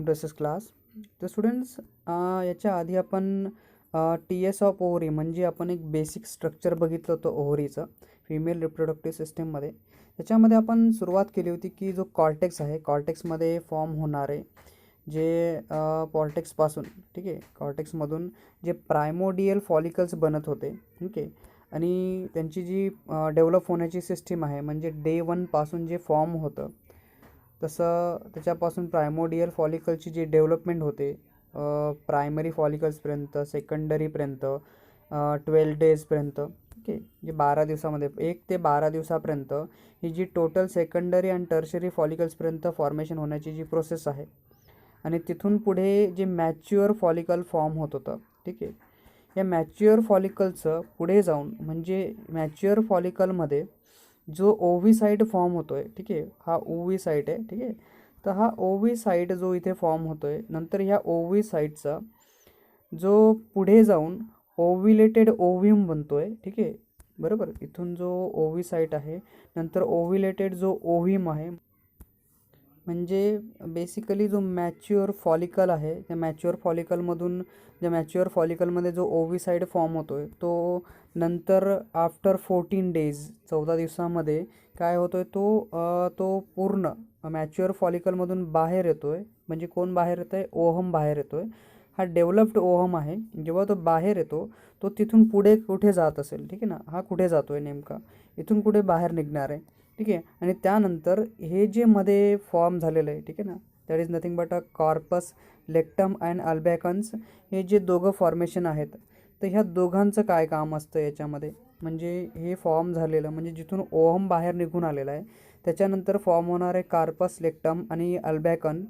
To S S class. तर students, याच्या आधी आपण टी एस ऑफ ओव्हरी म्हणजे आपण एक बेसिक स्ट्रक्चर बघितलं होतं ओव्हरीचं फिमेल रिप्रोडक्टिव्ह सिस्टीममध्ये. त्याच्यामध्ये आपण सुरुवात केली होती की जो कॉर्टेक्स आहे, कॉर्टेक्समध्ये फॉर्म होणारे जे कॉर्टेक्सपासून, ठीक आहे, कॉर्टेक्समधून जे प्रायमोडियल फॉलिकल्स बनत होते, ठीक आहे, आणि त्यांची जी डेव्हलप होण्याची सिस्टीम आहे म्हणजे डे वनपासून जे फॉर्म होतं तसं त्याच्यापासून प्रायमोडियल फॉलिकलची जी डेव्हलपमेंट होते प्रायमरी फॉलिकल्सपर्यंत, सेकंडरीपर्यंत, 12 डेजपर्यंत, ओके, जे 12 दिवसामध्ये 1 ते 12 दिवसापर्यंत ही जी टोटल सेकंडरी आणि टर्शरी फॉलिकल्सपर्यंत फॉर्मेशन होण्याची जी प्रोसेस आहे आणि तिथून पुढे जे मॅच्युअर फॉलिकल फॉर्म होत होतं, ठीक आहे. या मॅच्युअर फॉलिकलचं पुढे जाऊन म्हणजे मॅच्युअर फॉलिकलमध्ये जो ओव्हीसाइट फॉर्म होतो आहे, ठीक आहे, हा ओव्हीसाइट आहे, ठीक आहे. तर हा ओव्हीसाइट जो इथे फॉर्म होतो आहे, नंतर ह्या ओव्हीसाइटचा जो पुढे जाऊन ओव्हिलेटेड ओव्ह्यूम बनतो आहे, ठीक आहे, बरोबर. इथून जो ओव्हीसाइट आहे नंतर ओव्हिलेटेड जो ओव्ह्यूम आहे म्हणजे बेसिकली जो मॅच्युअर फॉलिकल आहे त्या मॅच्युअर फॉलिकलमध्ये जो ओव्हीसाइड फॉर्म होतो आहे तो नंतर आफ्टर 14 डेज 14 दिवसामध्ये काय होतो आहे तो पूर्ण मॅच्युअर फॉलिकलमधून बाहेर येतो आहे. म्हणजे कोण बाहेर येतं आहे? ओहम बाहेर येतो आहे. हा डेव्हलप्ड ओहम आहे. जेव्हा तो बाहेर येतो तो तिथून पुढे कुठे जात असेल, ठीक आहे ना, हा कुठे जातो आहे नेमका, इथून कुठे बाहेर निघणार आहे, ठीक आहे. आणि त्यानंतर हे जे मध्ये फॉर्म झालेलं आहे, ठीक आहे ना, that is nothing but a corpus luteum and albicans. हे जे दोघं फॉर्मेशन आहेत तर ह्या दोघांचं काय काम असतं याच्यामध्ये, म्हणजे हे फॉर्म झालेलं म्हणजे जिथून ओहम बाहेर निघून आलेला आहे त्याच्यानंतर फॉर्म होणारे कार्पस लेक्टम आणि अल्बॅकन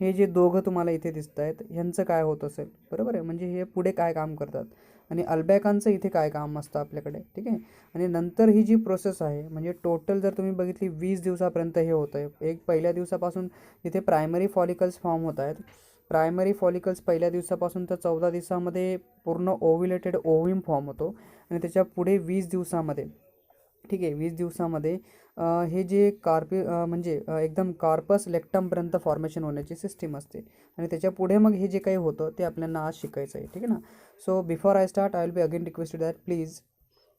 हे जे दोघं तुम्हाला इथे दिसत आहेत ह्यांचं काय होत असेल, बरोबर आहे. म्हणजे हे पुढे काय काम करतात आणि अल्बॅकनचं इथे काय काम असतं आपल्याकडे, ठीक आहे. आणि नंतर ही जी प्रोसेस आहे म्हणजे टोटल जर तुम्ही बघितली 20 दिवसापर्यंत हे होतं आहे. एक पहिल्या दिवसापासून इथे प्रायमरी फॉलिकल्स फॉर्म होत आहेत. प्रायमरी फॉलिकल्स पहिल्या दिवसापासून तर 14 दिवसामध्ये पूर्ण ओव्हिलेटेड ओव्ह्यूम फॉर्म होतो आणि त्याच्या पुढे 20 दिवसामध्ये, ठीक आहे, 20 दिवसामध्ये हे जे म्हणजे एकदम कार्पस लेक्टमपर्यंत फॉर्मेशन होण्याची सिस्टीम असते आणि त्याच्या पुढे मग हे जे काही होतं ते आपल्याला आज शिकायचं आहे, ठीक आहे ना. So before I start I will be again requested that please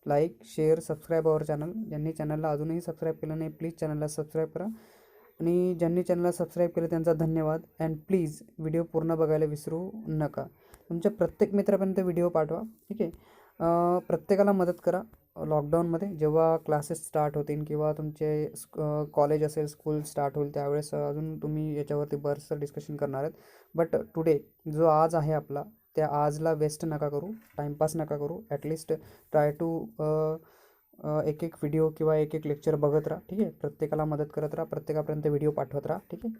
like, share, subscribe our channel. ज्यांनी चॅनलला अजूनही सबस्क्राईब केलं नाही प्लीज चॅनलला सबस्क्राईब करा आणि ज्यांनी चॅनलला सबस्क्राईब केलं त्यांचा धन्यवाद. अँड प्लीज व्हिडिओ पूर्ण बघायला विसरू नका. तुमच्या प्रत्येक मित्रापर्यंत व्हिडिओ पाठवा, ठीक आहे. प्रत्येकाला मदत करा. लॉकडाऊनमध्ये जेव्हा क्लासेस स्टार्ट होतील किंवा तुमचे कॉलेज असेल, स्कूल स्टार्ट होईल त्यावेळेस अजून तुम्ही याच्यावरती बरंचसं डिस्कशन करणार आहेत. बट टुडे जो आज आहे आपला त्या आजला वेस्ट नका करू, टाईमपास नका करू. ॲटलिस्ट ट्राय टू एक एक व्हिडिओ किंवा एक एक लेक्चर बघत राहा, ठीक आहे. प्रत्येकाला मदत करत राहा, प्रत्येकापर्यंत व्हिडिओ पाठवत राहा, ठीक आहे.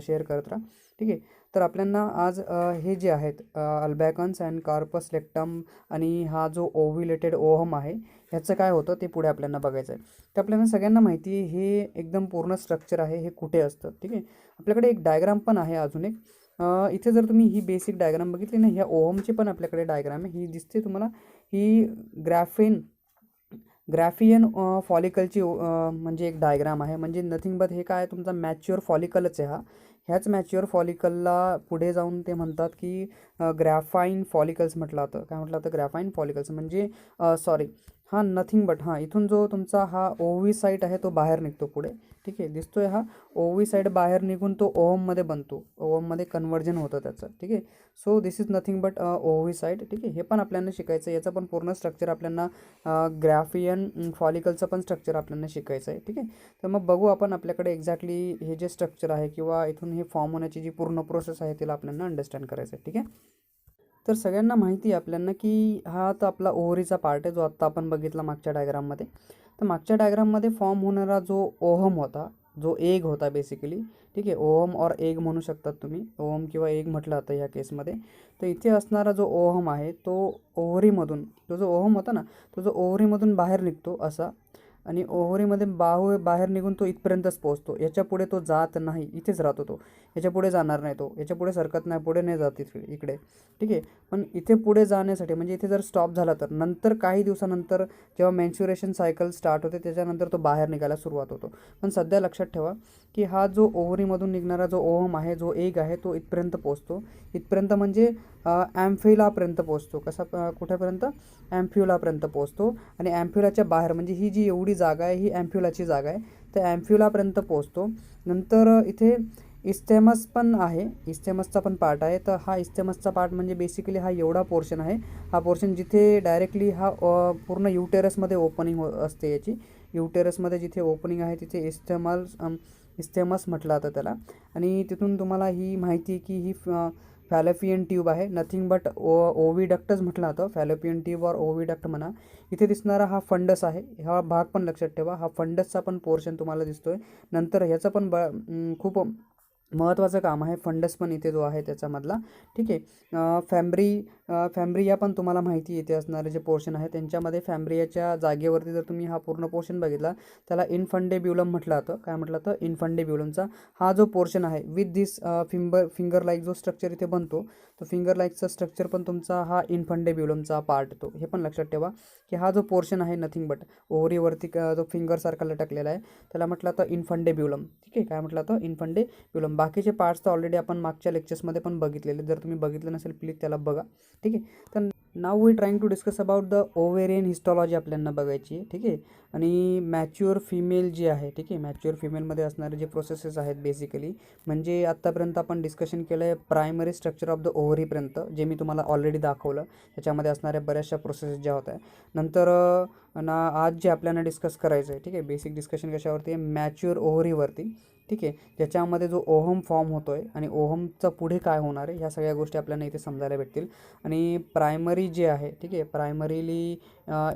शेअर करत राहा, ठीक आहे. तर आपल्याला आज हे जे आहेत अल्बॅकन्स अँड कार्पस लेक्टम आणि हा जो ओव्हिलेटेड ओहम आहे ह्याचं काय होतं ते पुढे आपल्याला बघायचं आहे. तर आपल्याला सगळ्यांना माहिती आहे हे एकदम पूर्ण स्ट्रक्चर आहे, हे कुठे असतं, ठीक आहे. आपल्याकडे एक डायग्राम पण आहे अजून एक. इथे जर तुम्ही ही बेसिक डायग्राम बघितली ना, ह्या ओहमची पण आपल्याकडे डायग्राम आहे. ही दिसते तुम्हाला, ही ग्रॅफियन फॉलिकलची म्हणजे एक डायग्राम आहे. म्हणजे नथिंग बट हे काय तुमचा मॅच्युअर फॉलिकलच आहे हा. ह्याच मॅच्युअर फॉलिकलला पुढे जाऊन ते म्हणतात की ग्रॅफाईन फॉलिकल्स म्हटलं जातं. काय म्हटलं जातं? ग्रॅफाईन फॉलिकल्स. म्हणजे सॉरी, हा नथिंग बट इथून जो तुमचा हा ओव्हीसाइट आहे तो बाहेर निघतो पुढे, ठीक आहे. दिसतोय हा ओव्हीसाइट बाहेर निघून तो ओहममध्ये बनतो, ओहममध्ये कन्वर्जन होतं त्याचं, ठीक आहे. So this is nothing but oocyte, ठीक आहे. हे पण आपल्याला शिकायचं आहे. याचं पण पूर्ण स्ट्रक्चर आपल्याला ग्रॅफियन फॉलिकलचं पण स्ट्रक्चर आपल्याला शिकायचं आहे, ठीक आहे. तर मग बघू आपण आपल्याकडे एक्झॅक्टली हे जे स्ट्रक्चर आहे किंवा इथून हे फॉर्म होण्याची जी पूर्ण प्रोसेस आहे तिला आपल्याला अंडरस्टँड करायचं आहे, ठीक आहे. तर सगळ्यांना माहिती आहे आपल्याला की हा तर आपला ओव्हरीचा पार्ट आहे जो आत्ता आपण बघितला मागच्या डायग्राममध्ये. तर मागच्या डायग्राममध्ये फॉर्म होणारा जो ओहम होता, जो एग होता बेसिकली, ठीक आहे. ओहम और एग म्हणू शकतात तुम्ही, ओहम किंवा एग म्हटलं जातं ह्या केसमध्ये. तर इथे असणारा जो ओहम आहे तो ओव्हरीमधून, तो जो ओहम होता ना तो जो ओव्हरीमधून बाहेर निघतो असा आणि ओव्हरीमध्ये बाहेर निघून तो इथपर्यंतच पोहोचतो, याच्या पुढे तो जात नाही, इथेच राहतो तो, याच्या पुढे जाणार नाही, तो याच्या पुढे सरकत नाही, पुढे नाही जात इकडे, ठीक आहे. पण इथे पुढे जाण्यासाठी म्हणजे इथे जर स्टॉप झाला तर नंतर काही दिवसानंतर जेव्हा मेन्स्युरेशन सायकल स्टार्ट होते त्याच्यानंतर तो बाहेर निघायला सुरुवात होतो. पण सध्या लक्षात ठेवा की हा जो ओव्हरीमधून निघणारा जो ओव्हम आहे, जो एग आहे, तो इथपर्यंत पोहोचतो. इथपर्यंत म्हणजे ॲम्फ्युलापर्यंत पोहोचतो. कुठेपर्यंत? ॲम्फ्युलापर्यंत पोहोचतो. आणि ॲम्फ्युलाच्या बाहेर म्हणजे ही जी एवढी जागा आहे ही ॲम्फ्युलाची जागा आहे, तर ॲम्फ्युलापर्यंत पोहोचतो. नंतर इथे इस्थेमस पण आहे, इस्थेमसचा पण पार्ट आहे. तर हा इस्थेमसचा पार्ट म्हणजे बेसिकली हा एवढा पोर्शन आहे, हा पोर्शन जिथे डायरेक्टली हा पूर्ण युटेरसमध्ये ओपनिंग असते याची. युटेरसमध्ये जिथे ओपनिंग आहे तिथे इस्थेमस म्हटलं जातं त्याला. आणि तिथून तुम्हाला ही माहिती आहे की ही फॅलोपियन ट्यूब आहे, नथिंग बट ओव्हिडक्टच म्हटलं जातं, फॅलोपियन ट्यूब और ओव्हिडक्ट म्हणा. इथे दिसणारा हा फंडस आहे, हा भाग पण लक्षात ठेवा, हा फंडसचा पण पोर्शन तुम्हाला दिसतोय. नंतर ह्याचं पण खूप महत्त्वाचं काम आहे, फंडस पण इथे जो आहे त्याच्यामधला, ठीक आहे. फॅम्ब्रिया पण तुम्हाला माहिती येते असणारे जे पोर्शन आहे त्यांच्यामध्ये फॅम्ब्रियाच्या जागेवरती जर तुम्ही हा पूर्ण पोर्शन बघितला त्याला इनफंडेब्युलम म्हटलं जातं. काय म्हटलं तर इनफंडेब्युलमचा हा जो पोर्शन आहे विथ दिस फिंगर लाईक जो स्ट्रक्चर इथे बनतो, तो फिंगर लाईकचा स्ट्रक्चर पण तुमचा हा इनफंडेब्युलमचा पार्ट येतो. हे पण लक्षात ठेवा की हा जो पोर्शन आहे नथिंग बट ओव्हरीवरती जो फिंगरसारखा लटकलेला आहे त्याला म्हटलं तर इनफंडेब्युलम, ठीक आहे. काय म्हटलं तर इनफंडेब्युलम. बाकीचे पार्ट्स तर ऑलरेडी आपण मागच्या लेक्चर्समध्ये पण बघितलेले, जर तुम्ही बघितलं नसेल प्लीज त्याला बघा, ठीक आहे. तर now we trying to discuss about the ovarian histology आपल्याला बघायची आहे, ठीक आहे. आणि मॅच्युअर फिमेल जी आहे, ठीक आहे, मॅच्युअर फिमेलमध्ये असणारे जे प्रोसेसेस आहेत बेसिकली, म्हणजे आत्तापर्यंत आपण डिस्कशन केलं आहे प्रायमरी स्ट्रक्चर ऑफ द ओव्हरीपर्यंत, जे मी तुम्हाला ऑलरेडी दाखवलं, त्याच्यामध्ये असणाऱ्या बऱ्याचशा प्रोसेसेस ज्या होत्या. नंतर आज जे आपल्याला डिस्कस करायचं आहे, ठीक आहे, बेसिक डिस्कशन कशावरती आहे, मॅच्युअर ओव्हरीवरती, ठीक आहे, ज्याच्यामध्ये जो ओहम फॉर्म होतो आहे आणि ओहमचं पुढे काय होणार आहे ह्या सगळ्या गोष्टी आपल्याला इथे समजायला भेटतील. आणि प्रायमरी जे आहे, ठीक आहे, प्रायमरीली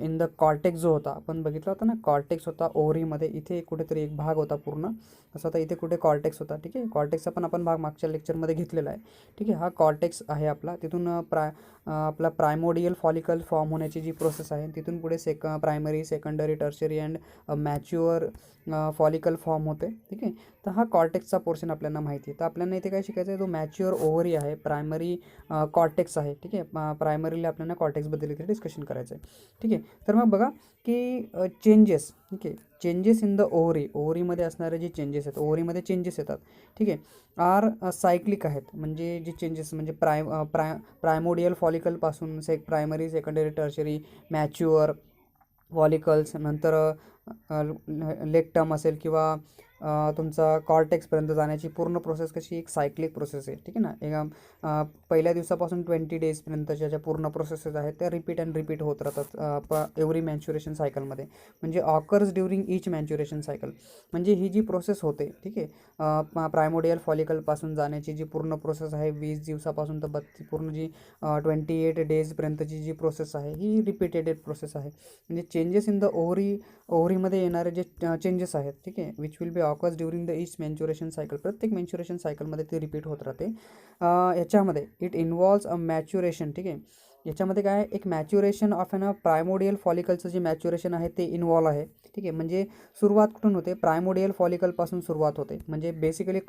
इन द कॉर्टेक्स जो होता आपण बघितला होता ना, कॉर्टेक्स होता ओव्हरीमध्ये, इथे कुठेतरी एक भाग होता पूर्ण असं होता, इथे कुठे कॉर्टेक्स होता, ठीक आहे. कॉर्टेक्सचा पण आपण भाग मागच्या लेक्चरमध्ये घेतलेला आहे, ठीक आहे. हा कॉर्टेक्स आहे आपला, तिथून आपला प्रायमोडियल फॉलिकल फॉर्म होण्याची जी प्रोसेस आहे तिथून पुढे primary, secondary, tertiary and mature follicle form होते, ठीक आहे. तर हा कॉर्टेक्सचा पोर्शन आपल्याला माहिती आहे. तर आपल्याला इथे काय शिकायचं आहे, जो मॅच्युअर ओव्हरी आहे, प्रायमरी कॉर्टेक्स आहे, ठीक आहे. प्रायमरीला आपल्याला कॉर्टेक्सबद्दल इथे डिस्कशन करायचं आहे, ठीक आहे. तर मग बघा की चेंजेस, ठीक आहे, चेंजेस इन द ओव्हरीमध्ये असणारे जे चेंजेस आहेत, ओव्हरीमध्ये चेंजेस येतात, ठीक आहे, आर सायक्लिक आहेत. म्हणजे जे चेंजेस म्हणजे प्रायमोडियल फॉलिकलपासून primary, secondary, tertiary, mature follicles, नंतर लेक्टम असेल किंवा तुमचा कॉर्टेक्सपर्यंत जाण्याची पूर्ण प्रोसेस कशी एक सायक्लिक प्रोसेस आहे, ठीक आहे ना. पहिल्या दिवसापासून 20 डेजपर्यंतच्या ज्या पूर्ण प्रोसेसेस आहेत त्या रिपीट अँड रिपीट होत राहतात एव्हरी मॅच्युरेशन सायकलमध्ये, म्हणजे ऑकर्स ड्युरिंग इच मॅच्युरेशन सायकल. म्हणजे ही जी प्रोसेस होते, ठीक आहे, प्रायमोडियल फॉलिकलपासून जाण्याची जी पूर्ण प्रोसेस आहे 20 दिवसापासून तर पूर्ण जी 28 डेजपर्यंतची जी प्रोसेस आहे ही रिपीटेड प्रोसेस आहे. म्हणजे चेंजेस इन द ओव्हरीमध्ये येणारे जे चेंजेस आहेत, ठीक आहे, which will B occurs during the each maturation cycle, प्रत्येक मॅच्युरेशन सायकलमध्ये ते रिपीट होत राहते. याच्यामध्ये इट इन्व्हॉल्व्स अ मॅच्युरेशन, ठीक आहे. याच्यामध्ये काय एक मॅच्युरेशन ऑफ एन प्रायमोडियल फॉलिकलचं जे मॅच्युरेशन आहे ते इन्व्हॉल्व आहे, ठीक आहे. म्हणजे सुरुवात कुठून होते, प्रायमोडियल फॉलिकलपासून सुरुवात होते, म्हणजे बेसिकली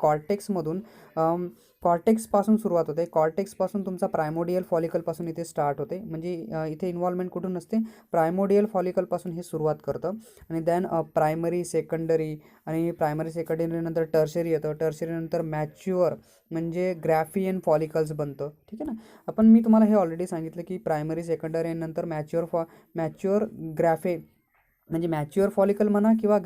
कॉर्टेक्सपासून सुरुवात होते, कॉर्टेक्सपासून तुमचा प्रायमोडियल फॉलिकलपासून इथे स्टार्ट होते. म्हणजे इथे इन्व्हॉल्वमेंट कुठून असते, प्रायमोडियल फॉलिकलपासून हे सुरुवात करतं. आणि देन प्रायमरी, सेकंडरी, आणि प्रायमरी सेकंडरी नंतर टर्शरी येतं, टर्शरी नंतर मॅच्युअर म्हणजे ग्रॅफियन फॉलिकल्स बनतं, ठीक आहे ना. मी तुम्हाला हे ऑलरेडी सांगितलं की प्रायमरी, सेकंडरी आणि नंतर मॅच्युअर म्हणजे मॅच्युअर फॉलिकल म्हणा किंवा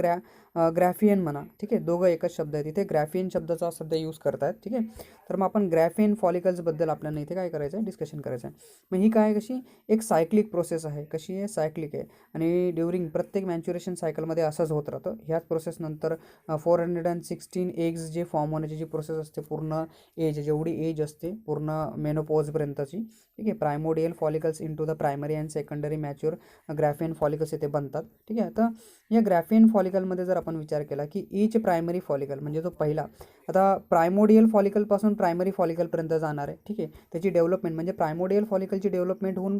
ग्रॅफियन म्हणा, ठीक आहे, दोघं एकच शब्द आहेत. इथे ग्रॅफियन शब्दाचा यूज करतात, ठीक आहे. तर मग आपण ग्रॅफियन फॉलिकल्सबद्दल आपल्याला इथे काय करायचं आहे, डिस्कशन करायचं आहे. मग ही काय कशी एक सायक्लिक प्रोसेस आहे, कशी आहे, सायक्लिक आहे. आणि ड्युरिंग प्रत्येक मॅच्युरेशन सायकलमध्ये असंच होत राहतं. ह्याच प्रोसेसनंतर 416 एग्स जे फॉर्म होण्याची जी प्रोसेस असते, पूर्ण एज जेवढी एज असते पूर्ण मेनोपॉजपर्यंतची, ठीक आहे, primordial follicles into the primary and secondary mature graafian follicles इथे बनतात, ठीक आहे. आता या ग्रॅफियन फॉलिकलमध्ये जर आपण विचार केला की ईच प्रायमरी फॉलिकल म्हणजे जो पहिला, आता प्रायमोडियल फॉलिकलपासून प्रायमरी फॉलिकलपर्यंत जाणार आहे, ठीक आहे, त्याची डेव्हलपमेंट म्हणजे प्रायमोडियल फॉलिकलची डेव्हलपमेंट होऊन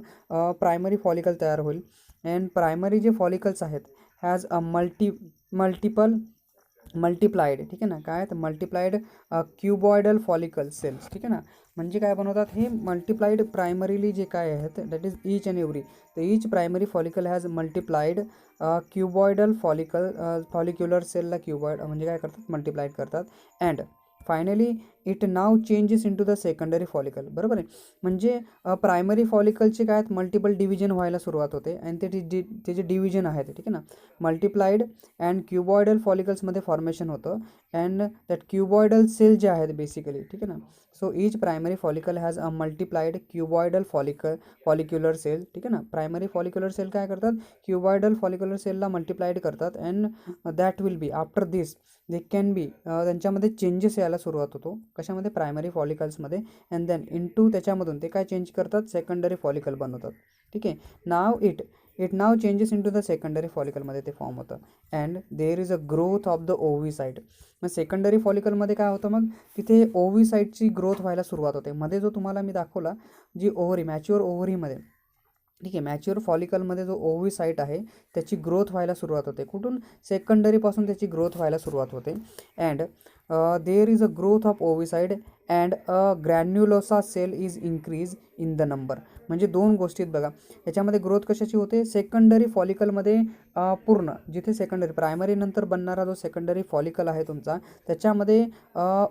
प्रायमरी फॉलिकल तयार होईल. अँड प्रायमरी जे फॉलिकल्स आहेत हॅज अ मल्टिपल मल्टिप्लाइड, ठीक आहे ना, काय तर मल्टिप्लाइड क्युबॉइडल फॉलिकल सेल्स, ठीक आहे ना. म्हणजे काय बनवतात हे मल्टिप्लाइड प्रायमरीली जे काय आहेत that is each and every, तर each primary follicle has multiplied cuboidal follicular सेलला क्युबॉइड म्हणजे काय करतात मल्टिप्लाइड करतात. And finally it now changes in to the secondary follicle, बरोबर आहे. म्हणजे प्रायमरी फॉलिकलचे काय आहेत मल्टिपल डिव्हिजन व्हायला सुरुवात होते आणि ते जे डिव्हिजन आहेत, ठीक आहे ना, मल्टिप्लाइड अँड क्युबॉइडल फॉलिकल्समध्ये फॉर्मेशन होतं. अँड दॅट क्युबॉइडल सेल जे आहेत बेसिकली, ठीक आहे ना, so each primary follicle has a multiplied cuboidal follicular cell, ठीक आहे ना. प्रायमरी फॉलिक्युलर सेल काय करतात क्युबॉइडल फॉलिक्युलर सेलला मल्टिप्लाइड करतात. And that will be after this they can be त्यांच्यामध्ये चेंजेस यायला सुरुवात होतो कशामध्ये प्रायमरी फॉलिकल्समध्ये. अँड देन इंटू त्याच्यामधून ते काय चेंज करतात सेकंडरी फॉलिकल बनवतात, ठीक आहे. Now it now changes in to the secondary फॉलिकलमध्ये ते फॉर्म होतं. And there is a growth of the oocyte. मग सेकंडरी फॉलिकलमध्ये काय होतं मग तिथे ओव्हीसाइडची ग्रोथ व्हायला सुरुवात होते. मध्ये जो तुम्हाला मी दाखवला जी ओव्हरी मॅच्युअर ओव्हरीमध्ये, ठीक आहे, मॅच्युअर फॉलिकलमध्ये जो ओव्हीसाइट आहे त्याची ग्रोथ व्हायला सुरुवात होते. कुठून सेकंडरीपासून त्याची ग्रोथ व्हायला सुरुवात होते. And there is a growth of oocyte and a granulosa cell is increase in the number. म्हणजे दोन गोष्टीत बघा याच्यामध्ये ग्रोथ कशाची होते सेकंडरी फॉलिकलमध्ये. पूर्ण जिथे सेकंडरी प्रायमरी नंतर बनणारा जो सेकंडरी फॉलिकल आहे तुमचा त्याच्यामध्ये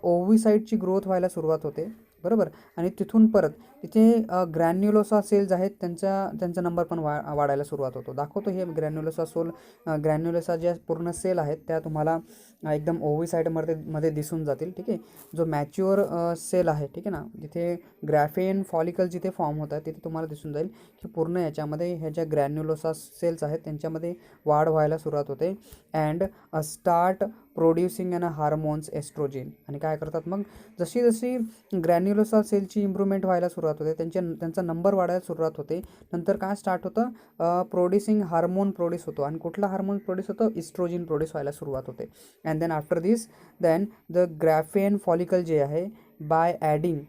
ओव्हीसाइडची ग्रोथ व्हायला सुरुवात होते, बरोबर. आणि तिथून परत तिथे ग्रॅन्युलोसा सेल्स आहेत त्यांचा नंबर पण वाढायला सुरुवात होतो. दाखवतो हे ग्रॅन्युलोसा ज्या पूर्ण सेल आहेत त्या तुम्हाला एकदम ओव्हीसाइडमध्ये दिसून जातील, ठीक आहे. जो मॅच्युअर सेल आहे, ठीक आहे ना, जिथे ग्रॅफेन फॉलिकल जिथे फॉर्म होतात तिथे तुम्हाला दिसून जाईल की पूर्ण याच्यामध्ये ह्या ज्या ग्रॅन्युलोसा सेल्स आहेत त्यांच्यामध्ये वाढ व्हायला सुरुवात होते. And start producing an hormones estrogen. आणि काय करतात मग जशी जशी ग्रॅन्युलोसा सेलची इम्प्रूव्हमेंट व्हायला सुरुवात होते त्यांचा नंबर वाढायला सुरुवात होते. नंतर काय स्टार्ट होतं प्रोड्युसिंग हार्मोन प्रोड्यूस होतो. आणि कुठला हार्मोन प्रोड्यूस होतो इस्ट्रोजिन प्रोड्यूस व्हायला सुरुवात होते. And then after this the graafian follicle जे आहे by adding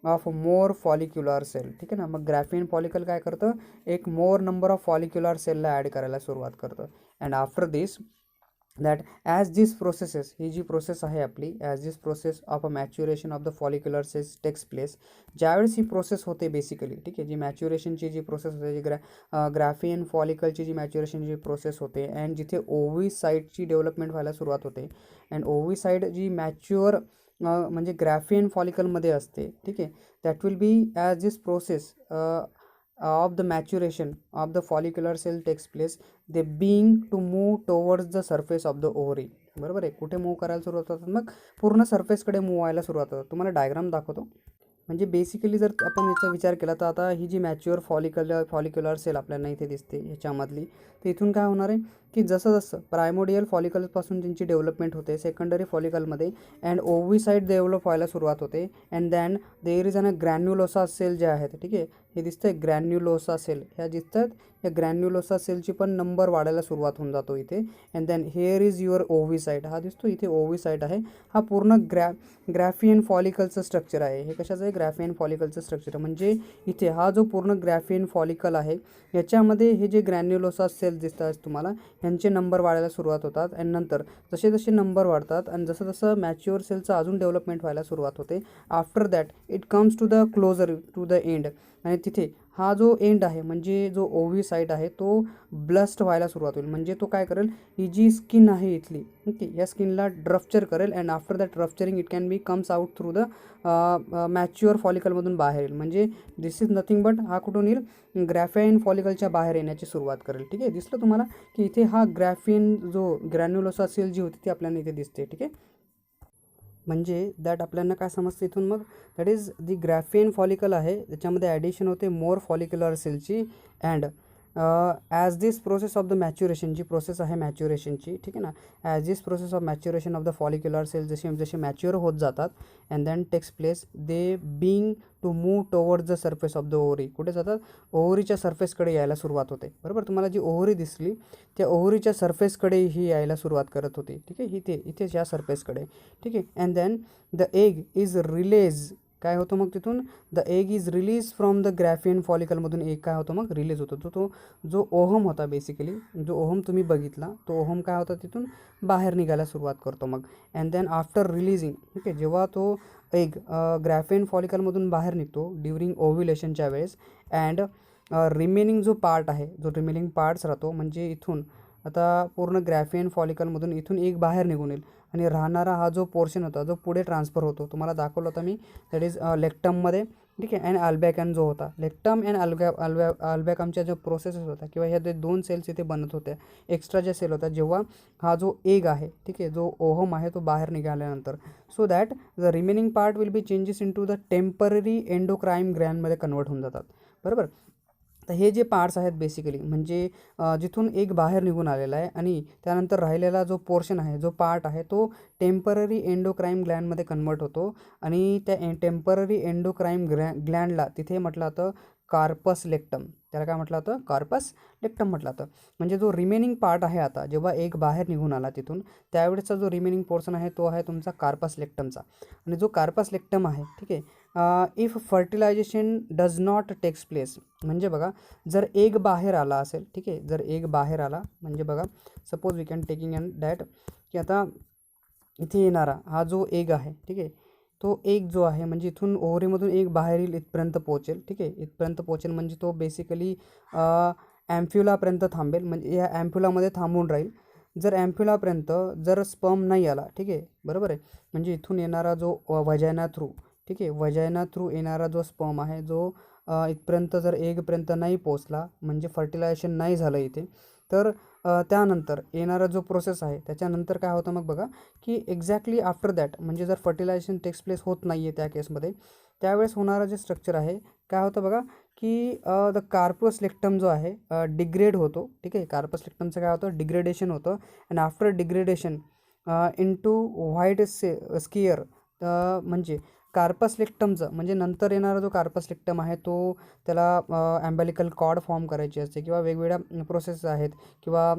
of more follicular cell, ठीक आहे ना. मग ग्रॅफेन फॉलिकल काय करतं एक मोर नंबर ऑफ फॉलिक्युलर सेलला ॲड करायला सुरुवात करतं. And after this that as this processes ही जी प्रोसेस आहे आपली as this process of a maturation of the follicular cells takes place. ज्यावेळेस ही प्रोसेस होते बेसिकली, ठीक आहे, जी मॅच्युरेशनची जी प्रोसेस होते जी ग्रॅफियन फॉलिकलची जी मॅच्युरेशनची प्रोसेस होते अँड जिथे ओव्हीसाइडची डेव्हलपमेंट व्हायला सुरुवात होते. अँड ओव्हीसाइड जी मॅच्युअर म्हणजे ग्रॅफियन फॉलिकलमध्ये असते, ठीक आहे, that will be as this process of the maturation of the follicular cell takes place they being to move towards the surface of the ovary, बरोबर आहे. कुठे मूव्ह करायला सुरुवात होतात मग पूर्ण सरफेसकडे मूव्ह व्हायला सुरुवात होतात. तुम्हाला डायग्राम दाखवतो. म्हणजे बेसिकली जर आपण याचा विचार केला तर आता ही जी मॅच्युअर फॉलिक्युलर सेल आपल्याला इथे दिसते ह्याच्यामधली, तर इथून काय होणार आहे की जसं जसं प्रायमोडियल फॉलिकलपासून त्यांची डेव्हलपमेंट होते सेकंडरी फॉलिकलमध्ये अँड ओव्हीसाइड डेव्हलप व्हायला सुरुवात होते. And then there is an granulosa cell जे आहेत, ठीक आहे, हे दिसतंय ग्रॅन्युलोसा सेल ह्या दिसतात. या ग्रॅन्युलोसा सेलची पण नंबर वाढायला सुरुवात होऊन जातो इथे. And then here is your oocyte हा दिसतो इथे ओव्हीसाइड आहे. हा पूर्ण ग्रॅफियन फॉलिकलचं स्ट्रक्चर आहे. हे कशाचं आहे ग्रॅफियन फॉलिकलचं स्ट्रक्चर. म्हणजे इथे हा जो पूर्ण ग्रॅफियन फॉलिकल आहे याच्यामध्ये हे जे ग्रॅन्युलोसा सेल्स दिसतात तुम्हाला यांचे नंबर वाढायला सुरुवात होतात. आणि नंतर जसे जसे नंबर वाढतात आणि जसं जसं मॅच्युअर सेलचं अजून डेव्हलपमेंट व्हायला सुरुवात होते. After that it comes to the closer to the end. आणि तिथे हा जो एंड आहे म्हणजे जो ओव्हीसाइड आहे तो ब्लस्ट व्हायला सुरुवात होईल. म्हणजे तो काय करेल ही जी स्किन आहे इथली, ओके, या स्किनला रप्चर करेल. And after that rupturing it can be comes out through the mature फॉलिकलमधून बाहेर येईल. म्हणजे दिस इज नथिंग बट हा कुठून येईल ग्रॅफाइन फॉलिकलच्या बाहेर येण्याची सुरुवात करेल. ठीक आहे, दिसलं तुम्हाला की इथे हा ग्रॅफिन जो ग्रॅन्युलोसा सेल जी होती ती आपल्याला इथे दिसते. ठीक आहे, म्हणजे दॅट आपल्याला काय समजतं इथून मग that is the Graafian follicle आहे त्याच्यामध्ये ॲडिशन होते मोर फॉलिक्युलर सेलची. And as this process of the maturation जी प्रोसेस आहे मॅच्युरेशनची, ठीक आहे ना, as this process of maturation of the follicular cell जसे जसे मॅच्युअर होत जातात and then takes place they being to move towards the surface of the ovary. कुठे जातात ओव्हरीच्या सर्फेसकडे यायला सुरुवात होते. बरोबर, तुम्हाला जी ओव्हरी दिसली त्या ओव्हरीच्या सर्फेसकडे ही यायला सुरुवात करत होती. ठीक आहे, इथेच या सर्फेसकडे. ठीक आहे, and then the egg is release काय होतं मग तिथून the egg is release from the graafian फॉलिकलमधून एग काय होतं मग रिलीज होतो. तो जो ओहम होता बेसिकली, जो ओहम तुम्ही बघितला तो ओहम काय होता तिथून बाहेर निघायला सुरुवात करतो मग. अँड देन आफ्टर रिलीजिंग, ठीक आहे, जेव्हा तो एग ग्रॅफियन फॉलिकलमधून बाहेर निघतो ड्युरिंग ओव्ह्युलेशनच्या वेळेस, अँड रिमेनिंग जो पार्ट आहे, जो रिमेनिंग पार्ट्स राहतो म्हणजे इथून आता पूर्ण ग्रॅफियन फॉलिकलमधून इथून एक बाहेर निघून येईल आणि राहणारा हा जो पोर्शन होता जो पुढे ट्रान्सफर होतो, तुम्हाला दाखवलं होता मी, दॅट इज लेक्टममध्ये, ठीक आहे. अँड अल्बॅकॅन जो होता, लेक्टम अँड अल्बॅकमच्या जो प्रोसेसेस होता किंवा ह्या जे 2 सेल्स इथे बनत होत्या, एक्स्ट्रा ज्या सेल होत्या, जेव्हा हा जो एग आहे, ठीक आहे, जो ओहम आहे तो बाहेर निघाल्यानंतर, so that the remaining part will be changes in to the temporary endocrine ग्रॅनमध्ये कन्वर्ट होऊन जातात. बरोबर. तर हे जे पार्ट्स आहेत बेसिकली म्हणजे जिथून एक बाहेर निघून आलेला आहे आणि त्यानंतर राहिलेला जो पोर्शन आहे, जो पार्ट आहे, तो टेम्पररी एंडोक्राईन ग्लॅन्डमध्ये कन्वर्ट होतो आणि त्या टेम्पररी एंडोक्राईन ग्लॅन्डला तिथे म्हटलं जातं कार्पस लेक्टम. त्याला काय म्हटलं जातं? कार्पस लेक्टम म्हटलं जातं. म्हणजे जो रिमेनिंग पार्ट आहे, आता जेव्हा एक बाहेर निघून आला तिथून, त्यावेळेसचा जो रिमेनिंग पोर्शन आहे तो आहे तुमचा कार्पस लेक्टमचा. आणि जो कार्पस लेक्टम आहे, ठीक आहे, if fertilisation does not takes place, म्हणजे बघा जर एग बाहेर आला असेल, ठीक आहे, जर एग बाहेर आला म्हणजे बघा suppose we can taking and that की आता इथे येणारा हा जो एग आहे, ठीक आहे, तो एग जो आहे म्हणजे इथून ओव्हरीमधून एक बाहेर येईल, इथपर्यंत पोहोचेल, ठीक आहे, इथपर्यंत पोहोचेल म्हणजे तो बेसिकली ॲम्फ्युलापर्यंत थांबेल, म्हणजे या ॲम्फ्युलामध्ये थांबून राहील. जर ॲम्फ्युलापर्यंत जर स्पर्म नाही आला, ठीक आहे, बरोबर आहे, म्हणजे इथून येणारा जो वजायना थ्रू, ठीक आहे, वजायना थ्रू येणारा जो स्पर्म आहे जो इथपर्यंत जर एगपर्यंत नाही पोचला म्हणजे फर्टिलायझेशन नाही झालं इथे, तर त्यानंतर येणारा जो प्रोसेस आहे त्याच्यानंतर काय होतं मग बघा की एक्झॅक्टली आफ्टर दॅट, म्हणजे जर फर्टिलायझेशन टेक्स प्लेस होत नाही आहे त्या केसमध्ये, त्यावेळेस होणारं जे स्ट्रक्चर आहे काय होतं बघा की द कार्पस लेक्टम जो आहे डिग्रेड होतो, ठीक आहे, कार्पस लेक्टमचं काय होतं डिग्रेडेशन होतं. And after degradation in to white scar, म्हणजे कार्पस लेक्टमचं म्हणजे नंतर येणारा जो कार्पस लेक्टम आहे तो त्याला ॲम्बॅलिकल कॉर्ड फॉर्म करायची असते किंवा वेगवेगळ्या प्रोसेस आहेत किंवा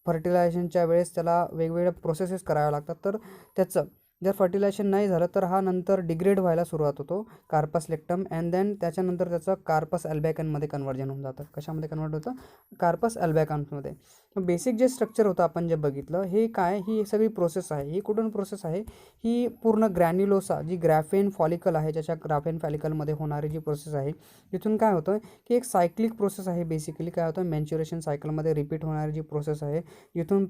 फर्टिलायझेशनच्या वेळेस त्याला वेगवेगळ्या प्रोसेसेस कराव्या लागतात. तर त्याचं जर फर्टिलायझेशन नाही झालं तर हा नंतर डिग्रेड व्हायला सुरुवात होतो कार्पस लेक्टम. अँड देन त्याच्यानंतर त्याचं कार्पस अल्बॅकनमध्ये कन्वर्जन होऊन जातं. कशामध्ये कन्वर्ट होतं? कार्पस अल्बॅकन्समध्ये. बेसिक जे स्ट्रक्चर होतं आपण जे बघितलं हे काय, ही सगळी प्रोसेस आहे. ही कुठून प्रोसेस आहे? ही पूर्ण ग्रॅन्युलोसा जी ग्रॅफेन फॉलिकल आहे, ज्याच्या ग्रॅफेन फॉलिकलमध्ये होणारी जी प्रोसेस आहे तिथून काय होतं की एक सायक्लिक प्रोसेस आहे. बेसिकली काय होतं मॅच्युरेशन सायकलमध्ये रिपीट होणारी जी प्रोसेस आहे, इथून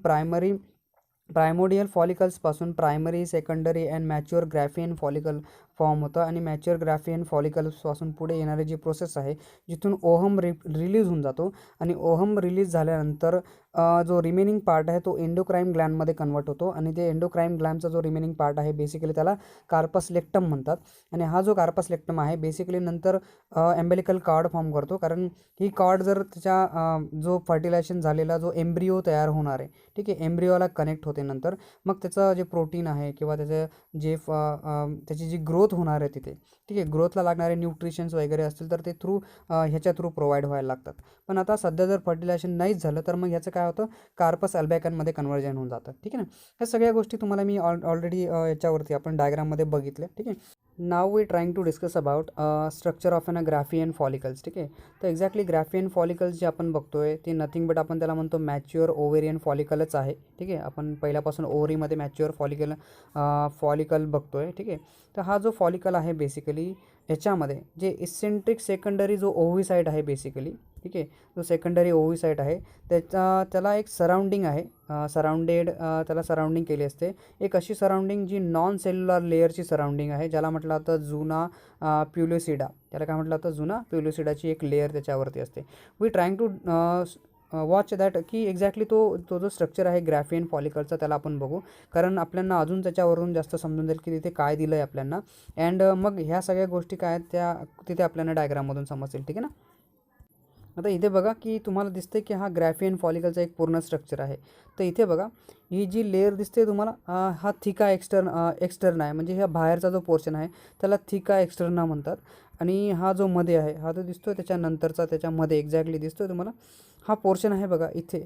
प्रायमोडियल फॉलिकल्सपासून primary, secondary and mature graafian follicle form होतं आणि मॅच्युअर ग्रॅफियन फॉलिकल्सपासून पुढे येणारी जी प्रोसेस आहे जिथून ओहम रिलीज होऊन जातो आणि ओहम रिलीज झाल्यानंतर जो रिमेनिंग पार्ट आहे तो एंडोक्राईन ग्लॅन्डमध्ये कन्वर्ट होतो आणि ते एंडोक्राईन ग्लॅन्डचा जो रिमेनिंग पार्ट आहे बेसिकली त्याला कार्पस लेक्टम म्हणतात. आणि हा जो कार्पस लेक्टम आहे बेसिकली नंतर ॲम्बॅलिकल कॉर्ड फॉर्म करतो, कारण ही कॉर्ड जर त्याच्या जो फर्टिलायझेशन झालेला जो एम्ब्रिओ तयार होणार आहे, ठीक आहे, एम्ब्रिओला कनेक्ट होते नंतर, मग त्याचं जे प्रोटीन आहे किंवा त्याचं जे त्याची जी ग्रोथ होणार आहे तिथे, ठीक आहे, ग्रोथला लागणारे न्यूट्रिशन्स वगैरे असतील तर ते ह्याच्या थ्रू प्रोव्हाइड व्हायला लागतात. पण आता सध्या जर फर्टिलायझेशन नाहीच झालं तर मग ह्याचं काय होतं कार्पस अल्बॅकनमध्ये कन्वर्जन होऊन जातं. ठीक आहे ना. ह्या सगळ्या गोष्टी तुम्हाला मी ऑलरेडी याच्यावरती आपण डायग्राममध्ये बघितल्या. ठीक आहे. Now we trying to discuss about structure of an graafian follicles. ठीक आहे. तर एक्झॅक्टली ग्रॅफियन फॉलिकल्स जे आपण बघतोय ते नथिंग बट आपण त्याला म्हणतो मॅच्युअर ओव्हेरियन फॉलिकलच आहे. ठीक आहे. आपण पहिल्यापासून ओव्हरीमध्ये मॅच्युअर फॉलिकल बघतोय. ठीक आहे. तर हा जो फॉलिकल आहे बेसिकली ह्याच्यामध्ये जे इसेंट्रिक सेकंडरी जो ओव्हिसाइट आहे बेसिकली, ठीक आहे, जो सेकंडरी ओव्हिसाइट आहे त्याला एक सराउंडिंग आहे, त्याला सराउंडिंग केली असते. एक अशी सराउंडिंग जी नॉन सेल्युलर लेअरची सराउंडिंग आहे, ज्याला म्हटलं जातं जुना प्युलोसिडा. त्याला काय म्हटलं जातं? जुना प्युलोसिडाची एक लेअर त्याच्यावरती असते. We trying to watch that की एक्झॅक्टली तो जो स्ट्रक्चर आहे ग्रॅफियन फॉलिकलचा त्याला आपण बघू, कारण आपल्याला अजून त्याच्यावरून जास्त समजून जाईल की तिथे काय दिलं आहे आपल्याला. अँड मग ह्या सगळ्या गोष्टी काय आहेत त्या तिथे आपल्याला डायग्राममधून समजतील. ठीक आहे ना. आता इथे बघा की तुम्हाला दिसते की हा ग्रॅफियन फॉलिकलचा एक पूर्ण स्ट्रक्चर आहे. तर इथे बघा ही जी लेअर दिसते तुम्हाला हा थिका एक्स्टर्ना आहे, म्हणजे ह्या बाहेरचा जो पोर्शन आहे त्याला थिका एक्स्टर्ना म्हणतात. आणि हा जो मध्ये आहे हा जो दिसतोय त्याच्यानंतरचा त्याच्यामध्ये एक्झॅक्टली दिसतोय तुम्हाला हा पोर्शन आहे बघा इथे,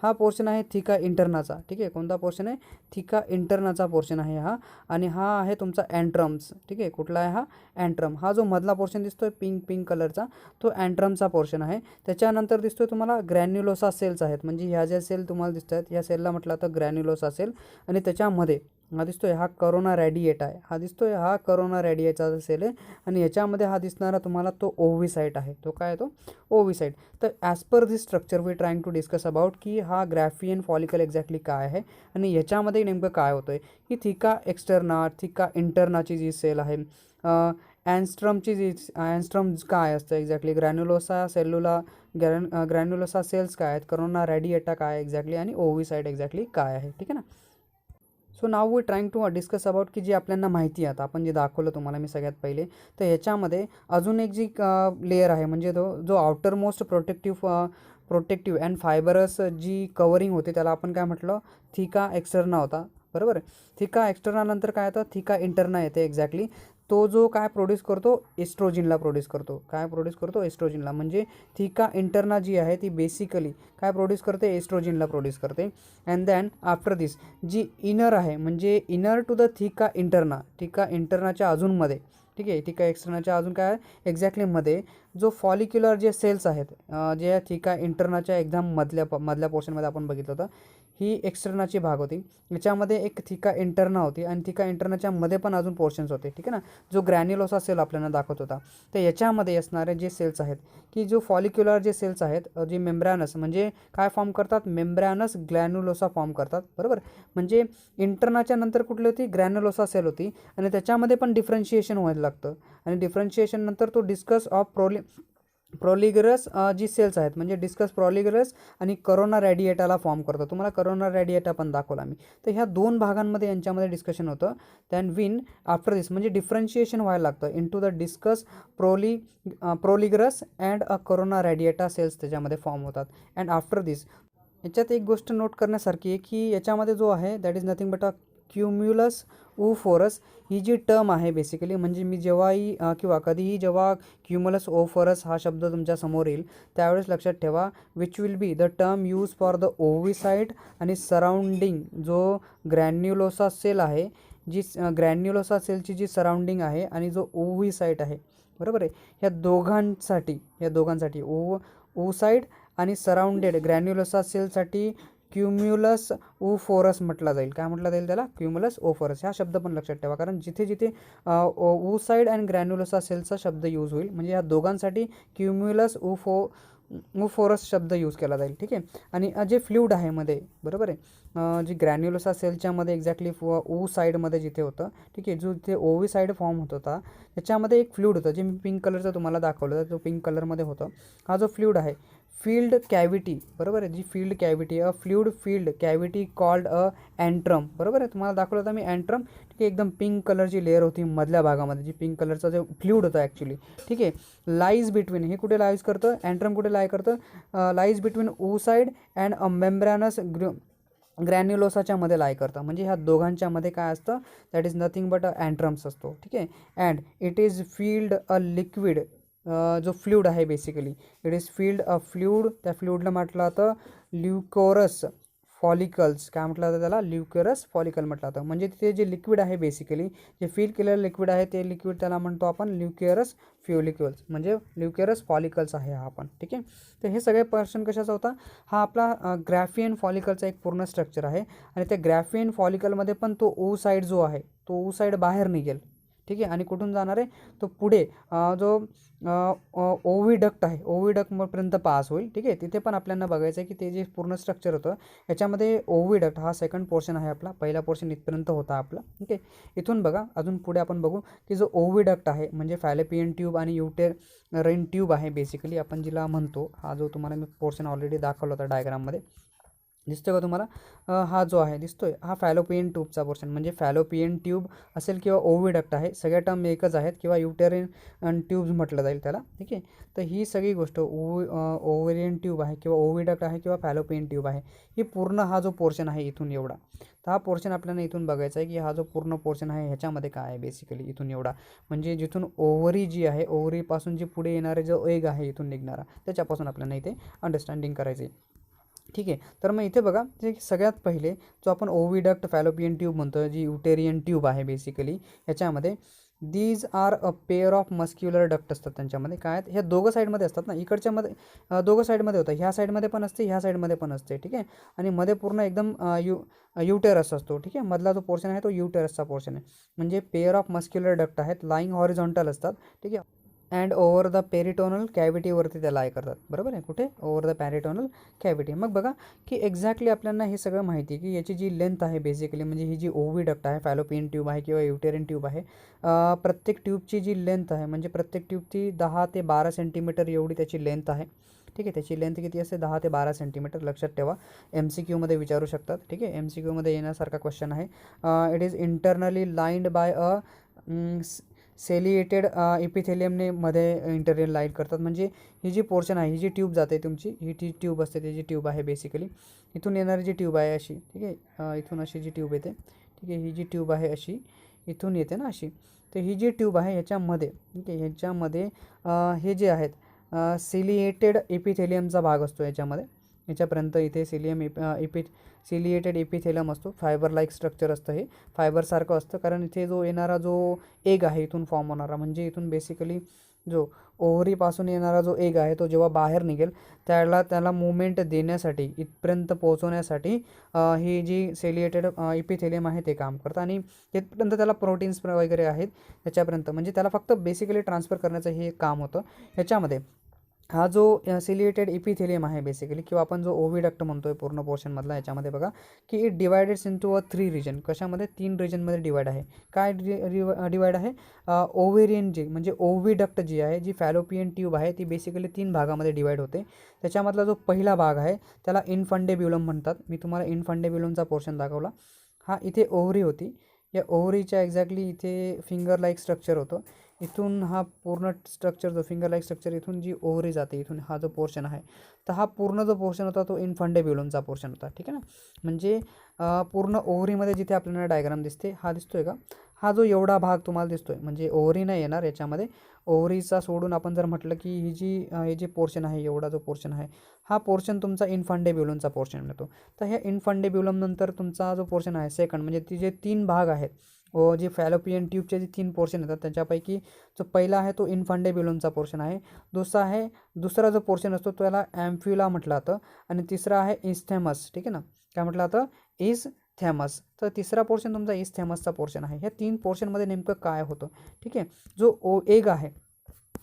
हा पोर्शन आहे थिका इंटरनाचा, ठीक आहे. कोणता पोर्शन आहे? थिका इंटरनाचा पोर्शन आहे हा. आणि हा आहे तुमचा अँट्रम्स, ठीक आहे. कुठला आहे हा? अँट्रम. हा जो मधला पोर्शन दिसतोय पिंक कलरचा, तो अँट्रमचा पोर्शन आहे. त्याच्यानंतर दिसतोय तुम्हाला ग्रॅन्युलोसा सेल्स आहेत, म्हणजे ह्या ज्या सेल तुम्हाला दिसत आहेत ह्या सेलला म्हटलं तर ग्रॅन्युलोसा सेल. आणि त्याच्यामध्ये हा दिसतोय हा करोना रॅडिएट आहे, हा दिसतोय हा करोना रॅडिएटचा सेल आहे. आणि ह्याच्यामध्ये हा दिसणारा तुम्हाला तो ओव्हिसाइट आहे. तो काय आहे? तो ओव्हिसाइट. तर as per this structure we trying to discuss about की हा ग्रॅफियन फॉलिकल एक्झॅक्टली काय आहे आणि ह्याच्यामध्ये नेमकं काय होतं आहे. ही थिका एक्स्टर्ना, थिका इंटरनाची जी सेल आहे, ॲन्स्ट्रमची जी ॲन्स्ट्रम काय असतं एक्झॅक्टली, ग्रॅन्युलोसा सेल्युला ग्रॅन्युलोसा सेल्स काय आहेत, करोना रॅडिएटा काय एक्झॅक्टली, आणि ओव्हिसाइट एक्झॅक्टली काय आहे, ठीक आहे ना. So now we trying to discuss about की जी आपल्याला माहिती आहे आता आपण जे दाखवलं तुम्हाला मी सगळ्यात पहिले. तर ह्याच्यामध्ये अजून एक जी लेअर आहे, म्हणजे जो outer most protective and fibrous जी कवरिंग होते त्याला आपण काय म्हटलं? थिका एक्स्टर्ना होता, बरोबर आहे. थिका एक्स्टर्ना नंतर काय येतं? थिका इंटरना येते एक्झॅक्टली. तो जो काय प्रोड्यूस करतो? एस्ट्रोजिनला प्रोड्यूस करतो. काय प्रोड्यूस करतो? एस्ट्रोजिनला. म्हणजे थिका इंटरना जी आहे ती बेसिकली काय प्रोड्यूस करते? एस्ट्रोजिनला प्रोड्यूस करते. अँड दॅन आफ्टर दिस जी इनर आहे, म्हणजे inner to the theca interna, theca इंटरनाच्या अजूनमध्ये, ठीक आहे, थिका एक्स्टर्नाच्या अजून काय एक्झॅक्टली मध्ये जो फॉलिक्युलर जे सेल्स आहेत, जे थिका इंटरनाच्या एकदम मधल्या पोर्शनमध्ये आपण बघितलं होतं, ही एक्स्टर्नाची भाग होती. याच्यामध्ये एक थिका इंटरना होती आणि थिका इंटरनाच्या मध्ये पण अजून पोर्शन्स होते, ठीक आहे ना, जो ग्रॅन्युलोसा सेल आपल्याला दाखवत होता. तर याच्यामध्ये असणारे जे सेल्स आहेत की जो फॉलिक्युलर जे सेल्स आहेत, जे मेम्ब्रॅनस म्हणजे काय फॉर्म करतात? मेम्ब्रॅनस ग्रॅन्युलोसा फॉर्म करतात, बरोबर. म्हणजे इंटरनाच्या नंतर कुठली होती? ग्रॅन्युलोसा सेल होती. आणि त्याच्यामध्ये पण डिफरन्शिएशन व्हायला लागतं. आणि डिफरन्शिएशन नंतर तो डिस्कस ऑफ प्रोलिगरस जी सेल्स आहेत, म्हणजे डिस्कस प्रोलिगरस आणि करोना रॅडिएटाला फॉर्म करतो. तुम्हाला करोना रॅडिएटा पण दाखवला मी. तर ह्या दोन भागांमध्ये यांच्यामध्ये डिस्कशन होतं. दॅन विन आफ्टर दिस म्हणजे डिफरन्शिएशन व्हायला लागतं in to the discus proligerus and corona radiata cells त्याच्यामध्ये फॉर्म होतात. अँड आफ्टर दिस याच्यात एक गोष्ट नोट करण्यासारखी आहे की याच्यामध्ये जो आहे that is nothing but a cumulus oophorus ही जी टर्म आहे बेसिकली, म्हणजे मी जेव्हाही किंवा कधीही जेव्हा क्युम्युलस ओफोरस हा शब्द तुमच्या समोर येईल त्यावेळेस लक्षात ठेवा which will be the term use for the oocyte आणि सराउंडिंग जो ग्रॅन्युलोसा सेल आहे, जी ग्रॅन्युलोसा सेलची जी सराउंडिंग आहे आणि जो ओव्हिसाइट आहे, बरोबर आहे. ह्या दोघांसाठी ओव्हिसाइट आणि सराउंडेड ग्रॅन्युलोसा सेलसाठी क्युम्युलस ओफोरस म्हटला जाईल. काय म्हटलं जाईल त्याला? क्युम्युलस ओफोरस. हा शब्द पण लक्षात ठेवा, कारण जिथे जिथे ओसाइड अँड ग्रॅन्युलोसा सेलचा शब्द यूज होईल म्हणजे या दोघांसाठी क्युम्युलस ओफोरस शब्द यूज केला जाईल, ठीक आहे. आणि जे फ्लूइड आहे मध्ये, बरोबर आहे, जी ग्रॅन्युलोसा सेलच्या मध्ये एक्झॅक्टली ओ साईडमध्ये जिथे होतं, ठीक आहे, जो जिथे ओव्हिसाइड फॉर्म होत होता त्याच्यामध्ये एक फ्लूइड होतं जे मी पिंक कलरचं तुम्हाला दाखवलं होतं, जो पिंक कलरमध्ये होतं. हा जो फ्लूइड आहे फील्ड कॅव्हिटी, बरोबर आहे, जी filled cavity fluid filled cavity called antrum, बरोबर आहे. तुम्हाला दाखवलं होतं मी अँट्रम, ठीक आहे. एकदम पिंक कलरची लेअर होती मधल्या भागामध्ये, जी पिंक कलरचा जो फ्लूइड होता ॲक्च्युली, ठीक आहे. लाईज बिटवीन, हे कुठे लाईज करतं? अँट्रम कुठे लाय करतं? लाईज बिटवीन ओसाइड अँड मेम्ब्रॅनस ग्रॅन्युलोसाच्या मध्ये लाय करतं. म्हणजे ह्या दोघांच्या मध्ये काय असतं? दॅट इज नथिंग बट अँट्रम्स असतो, ठीक आहे. And it is field a liquid, जो फ्लूइड आहे basically it is field a fluid. त्या फ्लूइडला म्हटलं जातं ल्युकोरस फॉलिकल्स. काय म्हटलं जातं त्याला? ल्युकोरस फॉलिकल म्हटलं जातं. म्हणजे तिथे जे लिक्विड आहे बेसिकली, जे फील केलेलं लिक्विड आहे ते लिक्विड त्याला म्हणतो आपण ल्युकोरस फ्युलिकल्स, म्हणजे ल्युकोरस फॉलिकल्स आहे हा आपण, ठीक आहे. तर हे सगळे पर्शन कशाचा होता? हा आपला ग्रॅफियन फॉलिकलचा एक पूर्ण स्ट्रक्चर आहे. आणि त्या ग्रॅफियन फॉलिकलमध्ये पण तो ओ साईड जो आहे तो ओ साईड बाहेर निघेल, ठीक आहे. आणि कुठून जाणार आहे? तो पुढे जो ओव्हिडक्ट आहे ओव्हिडक्टपर्यंत पास होईल, ठीक आहे. तिथे पण आपल्याला बघायचं आहे की ते जे पूर्ण स्ट्रक्चर होतं याच्यामध्ये ओव्हिडक्ट हा सेकंड पोर्शन आहे आपला, पहिला पोर्शन इथपर्यंत होता आपला, ठीक आहे. इथून बघा अजून पुढे आपण बघू की जो ओव्हिडक्ट आहे म्हणजे फॅलोपियन ट्यूब आणि युटेराइन ट्यूब आहे बेसिकली आपण जिला म्हणतो. हा जो तुम्हाला मी पोर्शन ऑलरेडी दाखवला होता डायग्राममध्ये, दिसतोय का तुम्हाला? हा जो आहे दिसतोय हा फॅलोपियन ट्यूबचा पोर्शन, म्हणजे फॅलोपियन ट्यूब असेल किंवा ओव्हिडक्ट आहे, सगळ्या टर्म एकच आहेत, किंवा युटेरिन ट्यूब्स म्हटलं जाईल त्याला, ठीक आहे. तर ही सगळी गोष्ट ओव्हेरियन ट्यूब आहे किंवा ओव्हिडक्ट आहे किंवा फॅलोपियन ट्यूब आहे, ही पूर्ण हा जो पोर्शन आहे इथून एवढा, तर हा पोर्शन आपल्याला इथून बघायचा आहे की हा जो पूर्ण पोर्शन आहे ह्याच्यामध्ये काय आहे बेसिकली इथून एवढा, म्हणजे जिथून ओव्हरी जी आहे ओव्हरीपासून जी पुढे येणारे जो एग आहे इथून निघणारा त्याच्यापासून आपल्याला इथे अंडरस्टँडिंग करायचं आहे, ठीक आहे. तर मग इथे बघा, जे सगळ्यात पहिले जो आपण ओव्हिडक्ट फॅलोपियन ट्यूब म्हणतो, जी युटेरियन ट्यूब आहे बेसिकली, ह्याच्यामध्ये these are a pair of muscular duct असतात. त्यांच्यामध्ये काय आहेत, ह्या दोघं साईडमध्ये असतात ना, इकडच्यामध्ये दोघं साईडमध्ये होतं, ह्या साईडमध्ये पण असते, ह्या साईडमध्ये पण असते. ठीक आहे. आणि मध्ये पूर्ण एकदम युटेरस असतो. ठीक आहे. मधला जो पोर्शन आहे तो युटेरसचा पोर्शन आहे. म्हणजे पेअर ऑफ मस्क्युलर डक्ट आहेत, लाईंग हॉरिझॉन्टल असतात. ठीक आहे. अँड ओव्हर द पेरिटोनल कॅव्हिटीवरती त्या लाय करतात. बरोबर आहे. कुठे? Over the peritoneal cavity. मग बघा की एक्झॅक्टली आपल्याला हे सगळं माहिती आहे की याची जी लेंथ आहे बेसिकली, म्हणजे ही जी ओव्हिडक्ट आहे, फॅलोपियन ट्यूब आहे किंवा युटेरियन ट्यूब आहे, प्रत्येक ट्यूबची जी लेंथ आहे, म्हणजे प्रत्येक ट्यूबची 10 ते 12 सेंटीमीटर एवढी त्याची लेंथ आहे. ठीक आहे. त्याची लेंथ किती असते? 10 ते 12 सेंटीमीटर. लक्षात ठेवा, MCQमध्ये विचारू शकतात. ठीक आहे. MCQमध्ये येण्यासारखा क्वेश्चन आहे. इट इज इंटरनली लाईन्ड बाय अ सेलिएटेड इपिथेलियमने मध्ये इंटरनल लाईन करतात. म्हणजे ही जी पोर्शन आहे, ही जी ट्यूब जाते तुमची, ही टी ट्यूब असते, त्याची ट्यूब आहे बेसिकली. इथून येणारी जी ट्यूब आहे अशी, ठीक आहे, इथून अशी जी ट्यूब येते, ठीक आहे, ही जी ट्यूब आहे अशी इथून येते ना अशी. तर ही जी ट्यूब आहे ह्याच्यामध्ये, ठीक आहे, ह्याच्यामध्ये हे जे आहेत सिलिएटेड इपिथेलियमचा भाग असतो याच्यामध्ये. याच्यापर्यंत इथे सिलिएटेड इपिथेलियम असतो. फायबर लाईक स्ट्रक्चर असतं, हे फायबरसारखं असतं. कारण इथे जो येणारा जो एग आहे इथून फॉर्म होणारा, म्हणजे इथून बेसिकली जो ओव्हरीपासून येणारा जो एग आहे तो जेव्हा बाहेर निघेल त्याला मूवमेंट देण्यासाठी, इथपर्यंत पोहोचवण्यासाठी ही जी सेलिएटेड इपिथेलियम आहे ते काम करतं. आणि तिथपर्यंत त्याला प्रोटीन्स वगैरे आहेत त्याच्यापर्यंत, म्हणजे त्याला फक्त बेसिकली ट्रान्सफर करण्याचं हे काम होतं. ह्याच्यामध्ये हा जो सिलिएटेड इपिथेलियम आहे बेसिकली, किंवा आपण जो ओव्हिडक्ट म्हणतोय पूर्ण पोर्शनमधला, याच्यामध्ये बघा की इट डिवायडेड्स इंटू अ 3 रिजन. कशामध्ये? 3 रिजनमध्ये डिवाइड आहे. काय डिवाइड आहे? ओव्हेरियन जी म्हणजे ओव्हिडक्ट जी आहे, जी फॅलोपियन ट्यूब आहे, ती बेसिकली 3 भागामध्ये डिवाइड होते. त्याच्यामधला जो पहिला भाग आहे त्याला इनफंडेब्युलम म्हणतात. मी तुम्हाला इनफंडेब्युलमचा पोर्शन दाखवला. हा इथे ओव्हरी होती. या ओव्हरीच्या एक्झॅक्टली इथे फिंगर लाईक स्ट्रक्चर होतं. इथून हा पूर्ण स्ट्रक्चर, जो फिंगर लाईक स्ट्रक्चर, इथून जी ओव्हरी जाते, इथून हा जो पोर्शन आहे, तर हा पूर्ण जो पोर्शन होता तो इनफंडेब्युलमचा पोर्शन होता. ठीक आहे ना. म्हणजे पूर्ण ओव्हरीमध्ये जिथे आपल्याला डायग्राम दिसते, हा दिसतोय का? हा जो एवढा भाग तुम्हाला दिसतोय, म्हणजे ओव्हरी नाही येणार याच्यामध्ये. ओव्हरीचा सोडून आपण जर म्हटलं की हे जे पोर्शन आहे, एवढा जो पोर्शन आहे, हा पोर्शन तुमचा इनफंडेब्युलमचा पोर्शन येतो. तर ह्या इनफंडेब्युलम नंतर तुमचा जो पोर्शन आहे सेकंड, म्हणजे ती जे 3 भाग आहेत, जे फॅलोपियन ट्यूबचे जे 3 पोर्शन येतात त्याच्यापैकी जो पहिला आहे तो इनफंडेब्युलमचा पोर्शन आहे. दुसरा जो पोर्शन असतो त्याला ॲम्फ्युला म्हटलं जातं. आणि तिसरा आहे इस्थेमस. ठीक आहे ना. काय म्हटलं जातं? इस्थेमस. तर तिसरा पोर्शन तुमचा इस्थेमसचा पोर्शन आहे. ह्या 3 पोर्शनमध्ये नेमकं काय होतं? ठीक आहे. जो एग आहे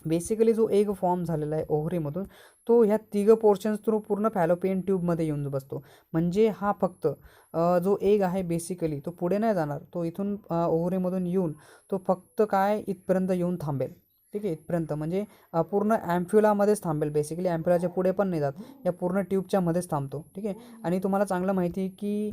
बेसिकली, जो एग फॉर्म झालेला आहे ओव्हरीमधून, तो ह्या तिघं पोर्शन्स थ्रू पूर्ण फॅलोपियन ट्यूबमध्ये येऊन बसतो. म्हणजे हा फक्त जो एग आहे बेसिकली तो पुढे नाही जाणार. तो इथून ओव्हरीमधून येऊन तो फक्त काय इथपर्यंत येऊन थांबेल. ठीक आहे. इथपर्यंत म्हणजे पूर्ण ॲम्फ्युलामध्येच थांबेल. बेसिकली ॲम्फ्युलाच्या पुढे पण नाही जात, या पूर्ण ट्यूबच्या मध्येच थांबतो. ठीक आहे. आणि तुम्हाला चांगलं माहिती आहे की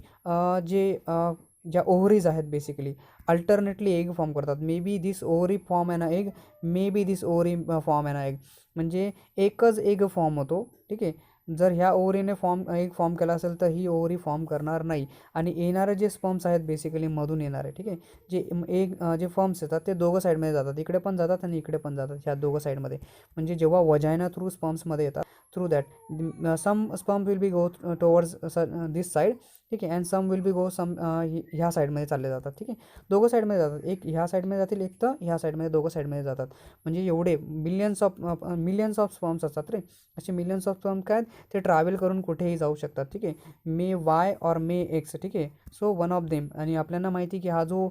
ज्या ओव्हरीज आहेत बेसिकली अल्टरनेटली एग फॉर्म करतात. May be this ovary form an egg, may be this ovary form an egg. म्हणजे एकच एग फॉर्म होतो. ठीक आहे. जर ह्या ओव्हरीने एग फॉर्म केला असेल तर ही ओव्हरी फॉर्म करणार नाही. आणि येणारे जे स्पर्म्स आहेत बेसिकली मधून येणारे, ठीक आहे, जे फॉर्म्स येतात ते दोघं साईडमध्ये जातात. इकडे पण जातात आणि इकडे पण जातात, ह्या दोघं साईडमध्ये. म्हणजे जेव्हा वजायना थ्रू स्पर्म्समध्ये येतात, through that some sperm will be go towards this side. ठीक आहे. अँड सम विल बी गो ह्या साईडमध्ये चालले जातात. ठीक आहे. दोघं साईडमध्ये जातात. एक ह्या साईडमध्ये जातील, एक तर ह्या साईडमध्ये, दोघं साईडमध्ये जातात. म्हणजे एवढे मिलियन्स ऑफ स्पर्म्स असतात रे. असे मिलियन्स ऑफ स्पर्म काय, ते ट्रॅव्हल करून कुठेही जाऊ शकतात. ठीक आहे. मे वाय और मे एक्स. ठीक आहे. So one of them. आणि आपल्याला माहिती की हा जो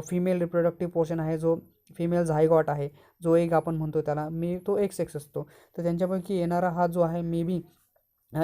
फिमेल रिप्रोडक्टिव्ह पोर्शन आहे, जो फिमेल झायगॉट आहे, जो एक आपण म्हणतो त्याला, तो एक्स असतो. तर त्यांच्यापैकी येणारा हा जो आहे मे बी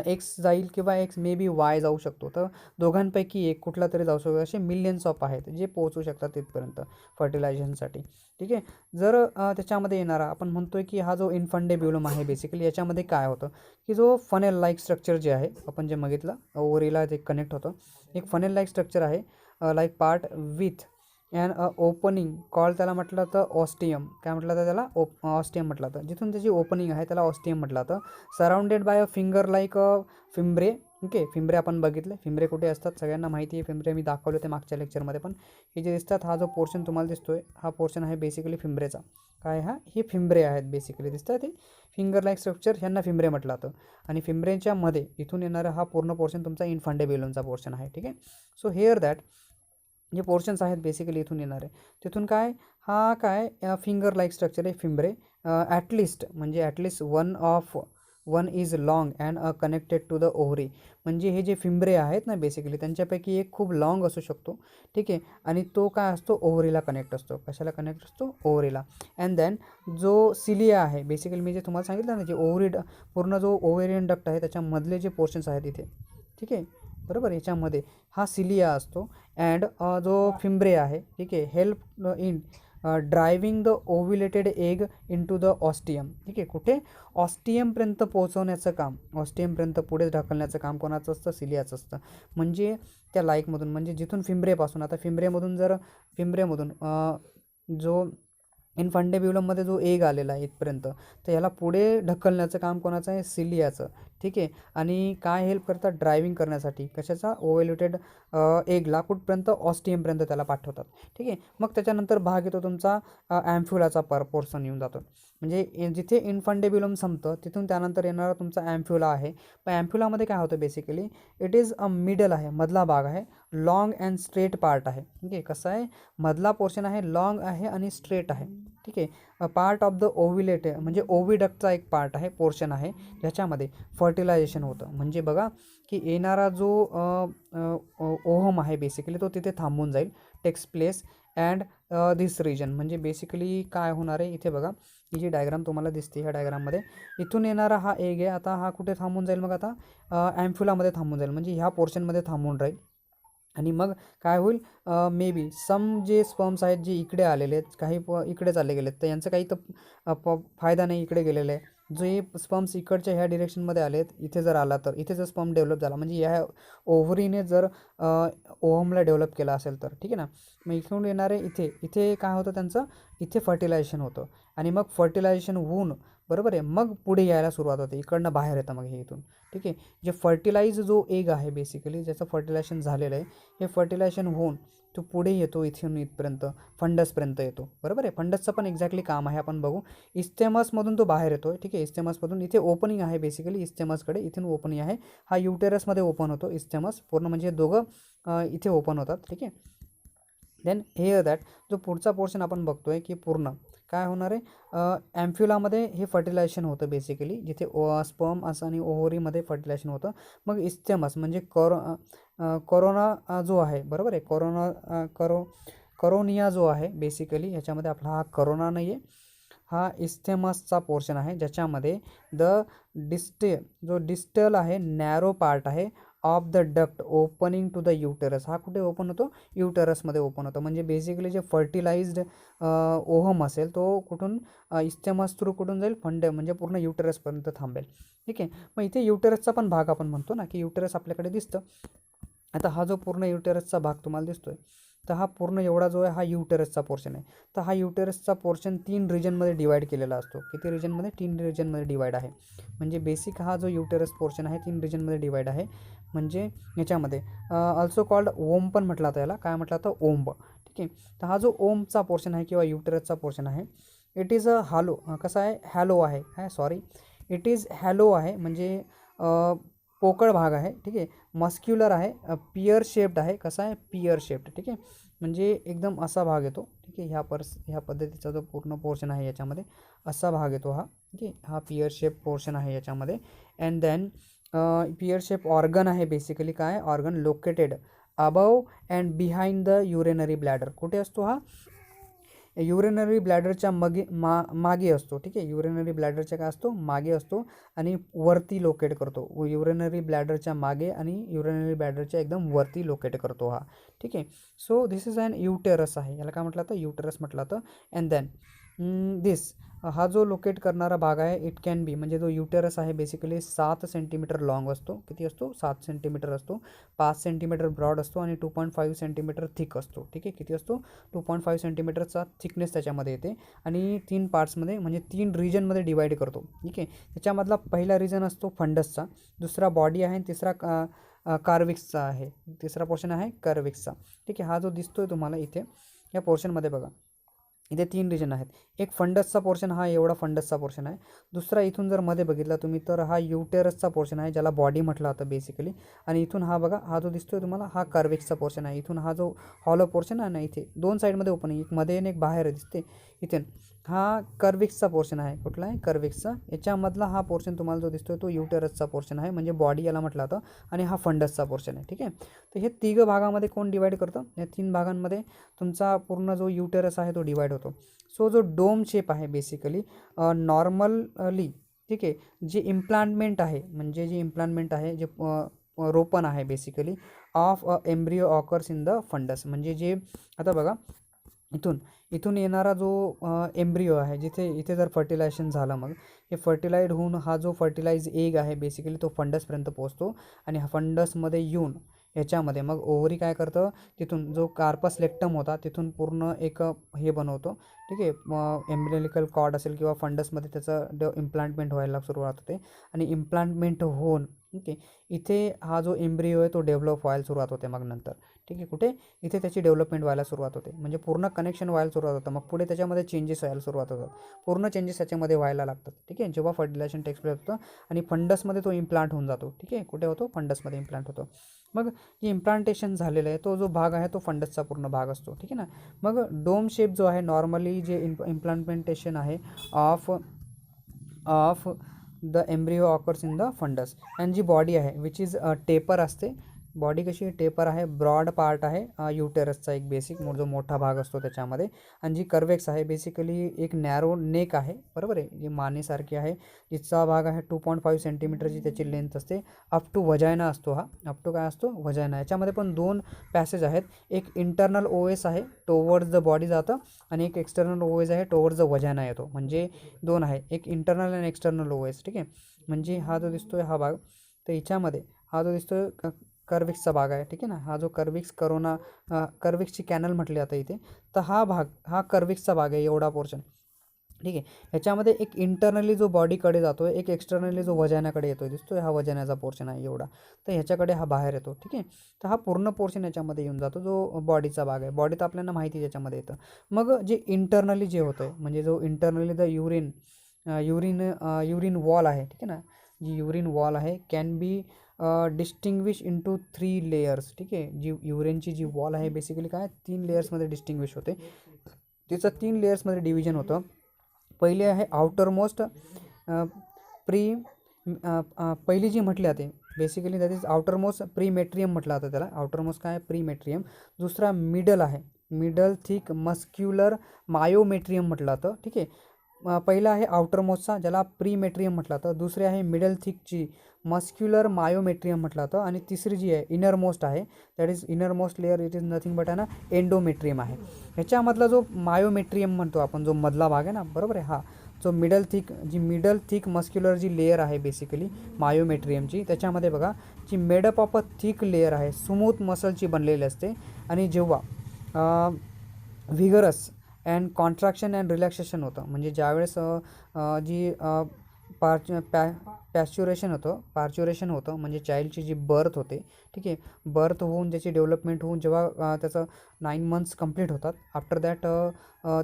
एक्स जाईल किंवा एक्स मे बी वाय जाऊ शकतो. तर दोघांपैकी एक कुठला तरी जाऊ शकतो. असे मिलियन्स ऑफ आहेत जे पोहोचू शकतात तिथपर्यंत फर्टिलायझेशनसाठी. ठीक आहे. जर त्याच्यामध्ये येणारा आपण म्हणतोय की हा जो इनफंडेब्युलम आहे बेसिकली, याच्यामध्ये काय होतं की जो फनेल लाईक स्ट्रक्चर जे आहे, आपण जे बघितलं ओव्हरीला जे कनेक्ट होतं, एक फनेल लाईक स्ट्रक्चर आहे, like part with and opening call, त्याला म्हटलं तर ऑस्टियम. काय म्हटलं तर त्याला ऑस्टियम म्हटलं तर, जिथून त्याची ओपनिंग आहे त्याला ऑस्टियम म्हटलं तर, surrounded by a finger like fimbriae. Okay, fimbriae आपण बघितले. फिंबरे कुठे असतात सगळ्यांना माहिती आहे. फिंबरे मी दाखवले होते मागच्या लेक्चरमध्ये पण. हे जे दिसतात, हा जो पोर्शन तुम्हाला दिसतोय हा पोर्शन आहे बेसिकली फिंबरेचा. काय हे फिंबरे आहेत बेसिकली, दिसतात ते फिंगर लाईक स्ट्रक्चर, ह्यांना फिंबरे म्हटलं जातं. आणि फिंबरेच्या मध्ये इथून येणारा हा पूर्ण पोर्शन तुमचा इन्फंडेबिलमचा पोर्शन आहे. ठीक आहे. सो हिअर दॅट जे पोर्शन्स आहेत बेसिकली इथून येणारे, तिथून काय फिंगर लाईक स्ट्रक्चर आहे फिंबरे. ॲटलिस्ट म्हणजे at least one is long and connected to the ovary. म्हणजे हे जे फिंबरे आहेत ना बेसिकली, त्यांच्यापैकी एक खूप लाँग असू शकतो. ठीक आहे. आणि तो काय असतो, ओव्हरीला कनेक्ट असतो. कशाला कनेक्ट असतो, ओव्हरीला. अँड देन जो सिलिया आहे बेसिकली, मी जे तुम्हाला सांगितलं ना, जे पूर्ण जो ओव्हेरियन डक्ट आहे त्याच्यामधले जे पोर्शन्स आहेत इथे, ठीक आहे, बरोबर, याच्यामध्ये हा सिलिया असतो. अँड जो फिंब्रे आहे, ठीक आहे, help in driving the ovulated egg in to the ostium. ठीक आहे, कुठे, ऑस्टियमपर्यंत पोहोचवण्याचं काम, ऑस्टियमपर्यंत पुढे ढकलण्याचं काम कोणाचं असतं, सिलियाचं असतं. म्हणजे त्या लाईकमधून, म्हणजे जिथून फिंब्रेपासून, आता फिंब्रेमधून जो इन्फंडेब्युलममध्ये जो एग आलेला आहे इथपर्यंत, तर याला पुढे ढकलण्याचं काम कोणाचं आहे, सिलियाचं. ठीक आहे. आणि काय हेल्प करतात, ड्रायव्हिंग करण्यासाठी कशाचा, ओव्हल्युटेड एगला कुठपर्यंत, ऑस्टियमपर्यंत त्याला पाठवतात. ठीक आहे. मग त्याच्यानंतर भाग येतो तुमचा ॲम्फ्युलाचा पोर्शन येऊन जातो. म्हणजे जिथे इन्फंडेब्युलम संपतं तिथून त्यानंतर येणारा तुमचा ॲम्फ्युला आहे. पण ॲम्फ्युलामध्ये काय होतं basically, it is a middle आहे, मधला भाग आहे, लॉंग अँड स्ट्रेट पार्ट आहे. ठीक आहे. कसं आहे, मधला पोर्शन आहे, लॉंग आहे आणि स्ट्रेट आहे. ठीक आहे. पार्ट ऑफ द ओव्युलेट म्हणजे ओव्हिडक्टचा एक पार्ट आहे, पोर्शन आहे, ज्याच्यामध्ये फर्टिलायझेशन होतं. म्हणजे बघा की येणारा जो ओहम आहे बेसिकली, तो तिथे थांबून जाईल, takes place and this region. म्हणजे बेसिकली काय होणार आहे, इथे बघा ही जी डायग्राम तुम्हाला दिसते, ह्या डायग्राममध्ये इथून येणारा हा एग आहे. आता हा कुठे थांबून जाईल, मग आता ॲम्फ्युलामध्ये थांबून जाईल, म्हणजे ह्या पोर्शनमध्ये थांबून राहील. आणि मग काय होईल, मे बी सम जे स्पर्म्स आहेत जे इकडे आलेले आहेत, काही इकडे चालले गेलेत, तर यांचं काही तर फायदा नाही इकडे गेलेलं आहे. जे स्पर्म्स इकडच्या ह्या डिरेक्शनमध्ये आले आहेत, इथे जर आला तर इथे जर स्पर्म डेव्हलप झाला, म्हणजे ह्या ओव्हरीने जर ओव्हमला डेव्हलप केला असेल तर, ठीक आहे ना, मग इकडून येणारे इथे काय होतं त्यांचं, इथे फर्टिलायझेशन होतं. आणि मग फर्टिलायझेशन होऊन, बरोबर आहे, मग पुढे यायला सुरुवात होते, इकडनं बाहेर येतं मग हे इथून. ठीक आहे. जे फर्टिलाइज जो एग आहे बेसिकली, ज्याचं फर्टिलायझेशन झालेलं आहे, हे फर्टिलायझेशन होऊन तो पुढे येतो, इथून इथपर्यंत फंडसपर्यंत येतो. बरोबर आहे. फंडसचं पण एक्झॅक्टली काम आहे, आपण बघू. इस्टेमसमधून तो बाहेर येतो. ठीक आहे. इस्टेमसमधून इथे ओपनिंग आहे बेसिकली, इस्टेमसकडे इथून ओपनिंग आहे. हा युटेरसमध्ये ओपन होतो इस्टेमस पूर्ण, म्हणजे दोघं इथे ओपन होतात. ठीक आहे. देन हेअर दॅट जो पुढचा पोर्शन आपण बघतोय की पूर्ण काय होणार आहे, ॲम्फ्युलामध्ये हे फर्टिलायझेशन होतं बेसिकली, जिथे स्पर्म असं आणि ओव्हरीमध्ये फर्टिलायझेशन होतं. मग इस्टेमस म्हणजे कोरोना जो आहे, बरोबर आहे, करोनिया जो आहे बेसिकली, ह्याच्यामध्ये आपला हा करोना नाही आहे, हा इस्टेमसचा पोर्शन आहे, ज्याच्यामध्ये जो डिस्टल आहे, नॅरो पार्ट आहे of the duct opening to the uterus. हा कुठे ओपन होतो, युटेरसमध्ये ओपन होतो. म्हणजे बेसिकली जे फर्टिलाइज्ड ओहम असेल तो कुठून, इस्टेमस थ्रू कुठून जाईल, म्हणजे पूर्ण युटेरसपर्यंत थांबेल. ठीक आहे. मग इथे युटेरसचा पण भाग आपण म्हणतो ना की युटेरस आपल्याकडे दिसतं. आता हा जो पूर्ण युटेरसचा भाग तुम्हाला दिसतोय, तर हा पूर्ण एवढा जो आहे हा युटेरसचा पोर्शन आहे. तर हा युटेरसचा पोर्शन 3 रिजनमध्ये डिवाईड केलेला असतो. किती रिजनमध्ये, 3 रिजनमध्ये डिवाईड आहे. म्हणजे बेसिक हा जो युटेरस पोर्शन आहे 3 रिजनमध्ये डिवाईड आहे. म्हणजे याच्यामध्ये ऑल्सो कॉल्ड ओम पण म्हटलं जातं, याला काय म्हटलं जातं, ओंब. ठीक आहे. तर हा जो ओमचा पोर्शन आहे किंवा युटेरसचा पोर्शन आहे, इट इज अ हॅलो, कसा आहे, हॅलो आहे, इट इज हॅलो आहे, म्हणजे पोकळ भाग आहे. ठीक आहे. मस्क्युलर आहे, पियर शेप्ड आहे, कसा आहे, पियर शेप्ड. ठीक आहे. म्हणजे एकदम असा भाग येतो. ठीक आहे. ह्या पद्धतीचा जो पूर्ण पोर्शन आहे याच्यामध्ये असा भाग येतो हा. ठीक आहे. हा पियर शेप पोर्शन आहे याच्यामध्ये. And then pear shape organ आहे बेसिकली, काय organ located above and behind the urinary bladder. कुठे असतो हा, युरेनरी ब्लॅडरच्या मागे असतो. ठीक आहे. युरेनरी ब्लॅडरच्या काय असतो, मागे असतो आणि वरती लोकेट करतो. युरेनरी ब्लॅडरच्या मागे आणि युरेनरी ब्लॅडरच्या एकदम वरती लोकेट करतो हा. ठीक आहे. So this is an uterus आहे, याला काय म्हटलं जातं, युटेरस म्हटलं जातं. अँड देन दिस हा जो लोकेट करणारा भाग आहे इट कॅन बी, म्हणजे जो युटेरस आहे बेसिकली 7 सेंटीमीटर लॉंग असतो. किती असतो? 7 सेंटीमीटर असतो. 5 सेंटीमीटर ब्रॉड असतो आणि 2.5 सेंटीमीटर थिक असतो. ठीक आहे, किती असतो? 2.5 सेंटीमीटरचा थिकनेस त्याच्यामध्ये येते आणि 3 पार्ट्समध्ये म्हणजे 3 रिजनमध्ये डिवाईड करतो. ठीक आहे, त्याच्यामधला पहिला रिजन असतो फंडसचा, दुसरा बॉडी आहे आणि तिसरा कार्विक्सचा आहे. तिसरा पोर्शन आहे कार्विक्सचा. ठीक आहे, हा जो दिसतोय तुम्हाला इथे या पोर्शनमध्ये बघा, इथे 3 रिजन आहेत. एक फंडसचा पोर्शन, हा एवढा फंडसचा पोर्शन आहे. दुसरा इथून जर मध्ये बघितला तुम्ही तर हा युटेरसचा पोर्शन आहे, ज्याला बॉडी म्हटलं जातं बेसिकली. आणि इथून हा बघा, हा जो दिसतोय तुम्हाला हा कार्विक्सचा पोर्शन आहे. इथून हा जो हॉलो पोर्शन आहे ना, इथे 2 साईडमध्ये ओपन आहे, एक मध्ये आणि एक बाहेर दिसते इथे, हा कर्विक्सचा पोर्शन आहे. कुठला आहे? कर्विक्सचा. याच्यामधला हा पोर्शन तुम्हाला जो दिसतोय तो युटेरसचा पोर्शन आहे, म्हणजे बॉडी याला म्हटलं जातं. आणि हा फंडसचा पोर्शन आहे. ठीक आहे, तर हे 3 भागामध्ये कोण डिवाईड करतं? या 3 भागांमध्ये तुमचा पूर्ण जो युटेरस आहे तो डिवाईड होतो. सो जो डोम शेप आहे बेसिकली नॉर्मली, ठीक आहे, जे इम्प्लांटमेंट आहे, म्हणजे जे इम्प्लांटमेंट आहे, जे रोपण आहे basically of embryo occurs in the fundus. म्हणजे जे आता बघा, इथून इथून येणारा जो एम्ब्रिओ आहे, जिथे इथे जर फर्टिलायझेशन झालं, मग हे फर्टिलाइड होऊन हा जो फर्टिलाइज एग आहे बेसिकली तो फंडसपर्यंत पोहोचतो. आणि हा फंडसमध्ये येऊन ह्याच्यामध्ये मग ओव्हरी काय करतं, तिथून जो कार्पस लेक्टम होता तिथून पूर्ण एक हे बनवतो. ठीक आहे, एम्ब्रियोनिकल कॉर्ड असेल किंवा फंडसमध्ये त्याचं इम्प्लांटमेंट व्हायला सुरुवात होते. आणि इम्प्लांटमेंट होऊन ठीक आहे, इथे हा जो एम्ब्रिओ आहे तो डेव्हलप व्हायला सुरुवात होते. मग नंतर ठीक आहे, कुठे? इथे त्याची डेव्हलपमेंट व्हायला सुरुवात होते, म्हणजे पूर्ण कनेक्शन व्हायला सुरुवात होतं. मग पुढे त्याच्यामध्ये चेंजेस व्हायला सुरुवात होतात, पूर्ण चेंजेस त्याच्यामध्ये व्हायला लागतात. ठीक आहे, जेव्हा फर्टिलायझेशन टेक्स प्लेस होतं आणि फंडसमध्ये तो इम्प्लांट होऊन जातो. ठीक आहे, कुठे होतो? फंडसमध्ये इम्प्लांट होतो. मग जे इम्प्लांटेशन झालेलं आहे तो जो भाग आहे तो फंडसचा पूर्ण भाग असतो. ठीक आहे ना. मग डोम शेप जो आहे नॉर्मली जे इम्प्लांटेशन आहे of of the embryo occurs in the fundus. आणि जी बॉडी आहे विच इज टेपर असते. बॉडी कशी टेपर आहे, ब्रॉड पार्ट आहे युटेरसचा एक बेसिक जो मोठा भाग असतो त्याच्यामध्ये. आणि जी कर्वेक्स आहे बेसिकली एक नॅरो नेक आहे, बरोबर आहे, जी मानेसारखी आहे, जिचा भाग आहे 2.5 सेंटीमीटरची त्याची लेंथ असते. अप टू वजायना असतो हा, अप टू काय असतो? वजायना. याच्यामध्ये पण 2 पॅसेज आहेत, एक इंटरनल ओएस आहे टोवर्ड्स द बॉडी जातं आणि एक एक्सटर्नल ओएस आहे टोवर्ड्स द वजायना येतो. म्हणजे 2 आहे, एक इंटरनल आणि एक्सटर्नल ओएस. ठीक आहे, म्हणजे हा जो दिसतोय हा भाग, तर याच्यामध्ये हा जो दिसतोय कर्विक्सचा भाग आहे. ठीक आहे ना, हा जो कर्विक्स कर्विक्सची कॅनल म्हटली जाते इथे, तर हा भाग हा कर्विक्सचा भाग आहे, एवढा पोर्शन. ठीक आहे, ह्याच्यामध्ये एक इंटरनली जो बॉडीकडे जातो आहे, एक एक्सटर्नली जो वजानाकडे येतो आहे, दिसतोय हा वजानाचा पोर्शन आहे एवढा, तर ह्याच्याकडे हा बाहेर येतो. ठीक आहे, तर हा पूर्ण पोर्शन याच्यामध्ये येऊन जातो जो बॉडीचा भाग आहे. बॉडी तर आपल्याला माहिती त्याच्यामध्ये येतं. मग जे इंटरनली जे होतं आहे, म्हणजे जो इंटरनली द युरिन वॉल आहे. ठीक आहे ना, जी युरिन वॉल आहे can be distinguish into 3 layers. ठीक आहे, जी युरिनची जी वॉल आहे बेसिकली काय 3 लेयर्समध्ये डिस्टिंग्विश होते. तिचं 3 लेयर्समध्ये डिव्हिजन होतं. पहिले आहे आउटर मोस्ट प्री पहिली जी म्हटली जाते basically that is outermost perimetrium म्हटलं जातं त्याला. आउटर मोस्ट काय? प्रीमेट्रियम. दुसरा मिडल आहे, मिडल थिक मस्क्युलर मायोमेट्रियम म्हटलं जातं. ठीक आहे, पहिला आहे आउटर मोस्टचा ज्याला प्रीमेट्रियम म्हटलं जातं, दुसरी आहे मिडल थिकची मस्क्युलर मायोमेट्रियम म्हटलं जातं, आणि तिसरी जी आहे इनर मोस्ट आहे, that is inner most layer it is nothing but आहे ना एंडोमेट्रियम आहे. ह्याच्यामधला जो मायोमेट्रियम म्हणतो आपण, जो मधला भाग आहे ना, बरोबर आहे, हा जो मिडल थिक मस्क्युलर जी लेअर आहे बेसिकली मायोमेट्रियमची, त्याच्यामध्ये बघा जी made up of a thick layer आहे, स्मूथ मसलची बनलेली असते. आणि जेव्हा vigorous and contraction and relaxation होतं, म्हणजे ज्यावेळेस जी पार्च्युरेशन होतं म्हणजे चाइल्डची जी बर्थ होते. ठीक आहे, बर्थ होऊन त्याची डेव्हलपमेंट होऊन जेव्हा त्याचं 9 मंथ्स कंप्लीट होतात, आफ्टर दॅट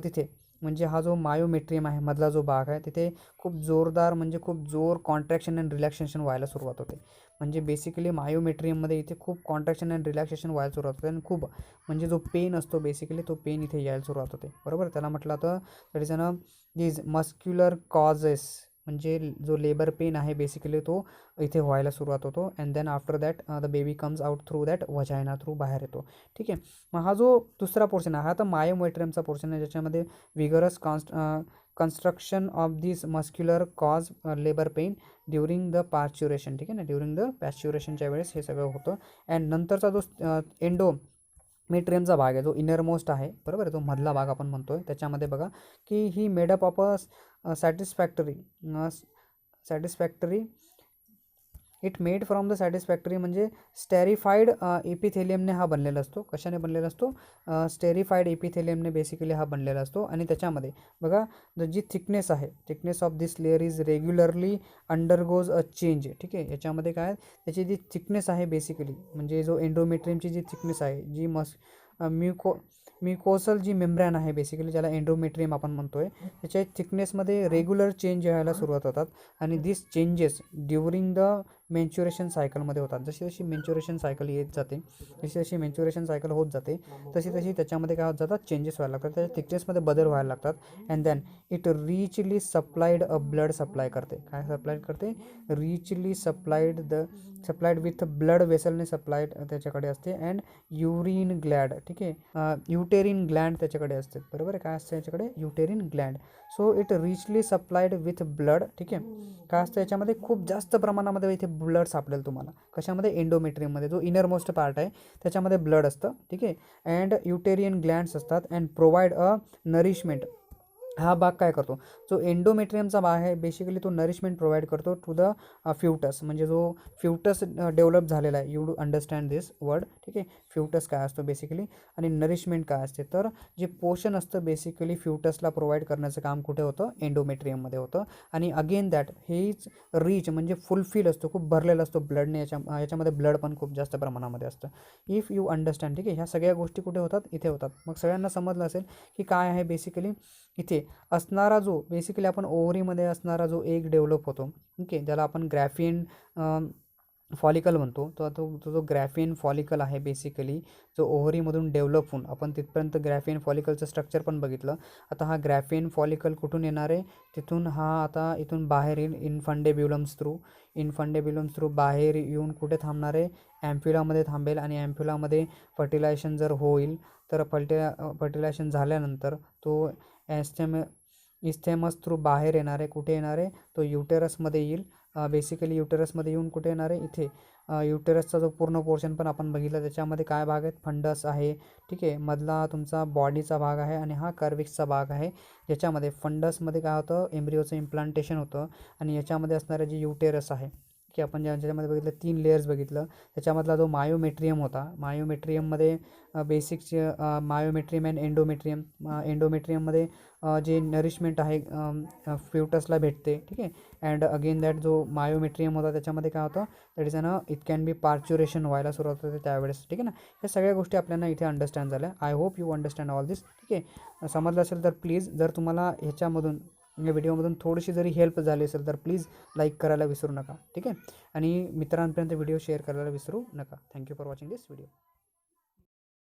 तिथे म्हणजे हा जो मायोमेट्रियम आहे मधला जो भाग आहे तिथे खूप जोरदार म्हणजे खूप जोर कॉन्ट्रॅक्शन अँड रिलॅक्सेशन व्हायला सुरुवात होते. म्हणजे बेसिकली मायोमेट्रियममध्ये इथे खूप कॉन्ट्रॅक्शन अँड रिलॅक्सेशन व्हायला सुरुवात होते आणि खूप म्हणजे जो पेन असतो बेसिकली तो पेन इथे यायला सुरुवात होते. बरोबर, त्याला म्हटलं तर that is an these muscular causes, म्हणजे जो लेबर पेन आहे बेसिकली तो इथे व्हायला सुरुवात होतो. And then after that the baby comes out through that vagina through बाहेर येतो. ठीक आहे, मग हा जो दुसरा पोर्शन आहे हा तर मायोमेट्रियमचा पोर्शन आहे, ज्याच्यामध्ये vigorous construction of this muscular cause labour pain during the parturition. ठीक आहे ना, ड्युरिंग द पॅच्युरेशनच्या वेळेस हे सगळं होतं. अँड नंतरचा जो मेट्रियमचा भाग आहे जो इनर मोस्ट आहे, बरोबर आहे, तो मधला भाग आपण म्हणतोय, त्याच्यामध्ये बघा की ही made up of satisfactory it made from the satisfactory म्हणजे स्टेरिफाईड एपिथेलियमने हा बनलेला असतो. कशाने बनलेला असतो? स्टेरिफाईड एपिथेलियमने बेसिकली हा बनलेला असतो. आणि त्याच्यामध्ये बघा जी थिकनेस आहे, thickness of this layer is regularly undergoes a change. ठीक आहे, याच्यामध्ये काय त्याची जी थिकनेस आहे बेसिकली म्हणजे जो एंडोमेट्रियमची जी थिकनेस आहे, जी म्युकोसल जी मेम्ब्रॅन आहे बेसिकली, ज्याला एंडोमेट्रियम आपण म्हणतोय, त्याच्या थिकनेसमध्ये रेग्युलर चेंज व्हायला सुरुवात होतात. आणि दिस चेंजेस ड्युरिंग द मेन्च्युरेशन सायकलमध्ये होतात. जशी जशी मेन्च्युरेशन सायकल येत जाते, जशी जशी मेन्च्युरेशन सायकल होत जाते, तशी तशी त्याच्यामध्ये काय होत जातात, चेंजेस व्हायला लागतात, त्याच्या थिकनेसमध्ये बदल व्हायला लागतात. And then it richly supplied a blood supply करते. काय सप्लाय करते? रिचली सप्लाइड विथ ब्लड वेसलने सप्लाइड त्याच्याकडे असते. And uterine gland. ठीक आहे, युटेरिन ग्लँड त्याच्याकडे असते. बरोबर आहे, काय असतं याच्याकडे? Uterine gland. So it richly supplied with blood. ठीक आहे, काय असतं याच्यामध्ये? खूप जास्त प्रमाणामध्ये इथे ब्लड सापडेल तुम्हाला. कशामध्ये? एंडोमेट्रियममध्ये, जो इनर मोस्ट पार्ट आहे त्याच्यामध्ये ब्लड असतं. ठीक आहे, अँड युटेरियन ग्लँड्स असतात. And provide a nourishment. हा भाग काय करतो? जो एंडोमेट्रियमचा भाग आहे बेसिकली तो नरिशमेंट प्रोव्हाइड करतो टू द फ्युटस. म्हणजे जो फ्युटस डेव्हलप झालेला आहे, you do understand this word. ठीक आहे, फ्युटस काय असतो बेसिकली आणि नरिशमेंट काय असते? तर जे पोषण असतं बेसिकली फ्युटसला प्रोव्हाइड करण्याचं काम कुठे होतं? एंडोमेट्रियममध्ये होतं. आणि अगेन दॅट हेच रिच म्हणजे फुलफिल असतो, खूप भरलेला असतो ब्लडने. याच्यामध्ये ब्लड पण खूप जास्त प्रमाणामध्ये असतं. If you understand. ठीक आहे, ह्या सगळ्या गोष्टी कुठे होतात? इथे होतात. मग सगळ्यांना समजलं असेल की काय आहे बेसिकली इथे असणारा जो बेसिकली आपण ओव्हरीमध्ये असणारा जो एक डेव्हलप होतो. ओके, ज्याला आपण ग्रॅफिन फॉलिकल म्हणतो. तो जो ग्रॅफिन फॉलिकल आहे बेसिकली, जो ओव्हरीमधून डेव्हलप होऊन आपण तिथपर्यंत ग्रॅफिन फॉलिकलचं स्ट्रक्चर पण बघितलं. आता हा ग्रॅफिन फॉलिकल कुठून येणार आहे? तिथून हा आता इथून बाहेर येईल इन्फंडेब्युलम्स थ्रू बाहेर येऊन कुठे थांबणार आहे? ॲम्प्युलामध्ये थांबेल. आणि ॲम्प्युलामध्ये फर्टिलायझेशन जर होईल तर फर्टिलायझेशन झाल्यानंतर तो इस्थेमस थ्रू बाहेर येणार आहे. कुठे येणार आहे? तो युटेरसमध्ये येईल. बेसिकली युटेरसमध्ये येऊन कुठे येणार आहे? इथे युटेरसचा जो पूर्ण पोर्शन पण आपण बघितला, त्याच्यामध्ये काय भाग आहेत? फंडस आहे. ठीक आहे, मधला तुमचा बॉडीचा भाग आहे आणि हा कर्विक्सचा भाग आहे. ज्याच्यामध्ये फंडसमध्ये काय होतं? एम्ब्रिओचं इम्प्लांटेशन होतं. आणि याच्यामध्ये असणारं जे युटेरस आहे की आपण ज्याच्यामध्ये बघितलं 3 लेयर्स बघितलं, त्याच्यामधला जो मायोमेट्रियम होता, मायोमेट्रियममध्ये बेसिकचे मायोमेट्रियम अँड एंडोमेट्रियममध्ये जे नरिशमेंट आहे फ्युटसला भेटते. ठीक आहे, अँड अगेन दॅट जो मायोमेट्रियम होता त्याच्यामध्ये काय होतं? That is it can be parturition व्हायला सुरुवात होते त्यावेळेस. ठीक आहे ना, ह्या सगळ्या गोष्टी आपल्याला इथे अंडरस्टँड झाल्या. I hope you understand all this. ठीक आहे, समजलं असेल तर प्लीज, जर तुम्हाला ह्याच्यामधून या व्हिडिओमधून थोडीशी जरी हेल्प झाली असेल तर प्लीज लाईक करायला विसरू नका. ठीक आहे, आणि मित्रांपर्यंत व्हिडिओ शेअर करायला विसरू नका. Thank you for watching this video.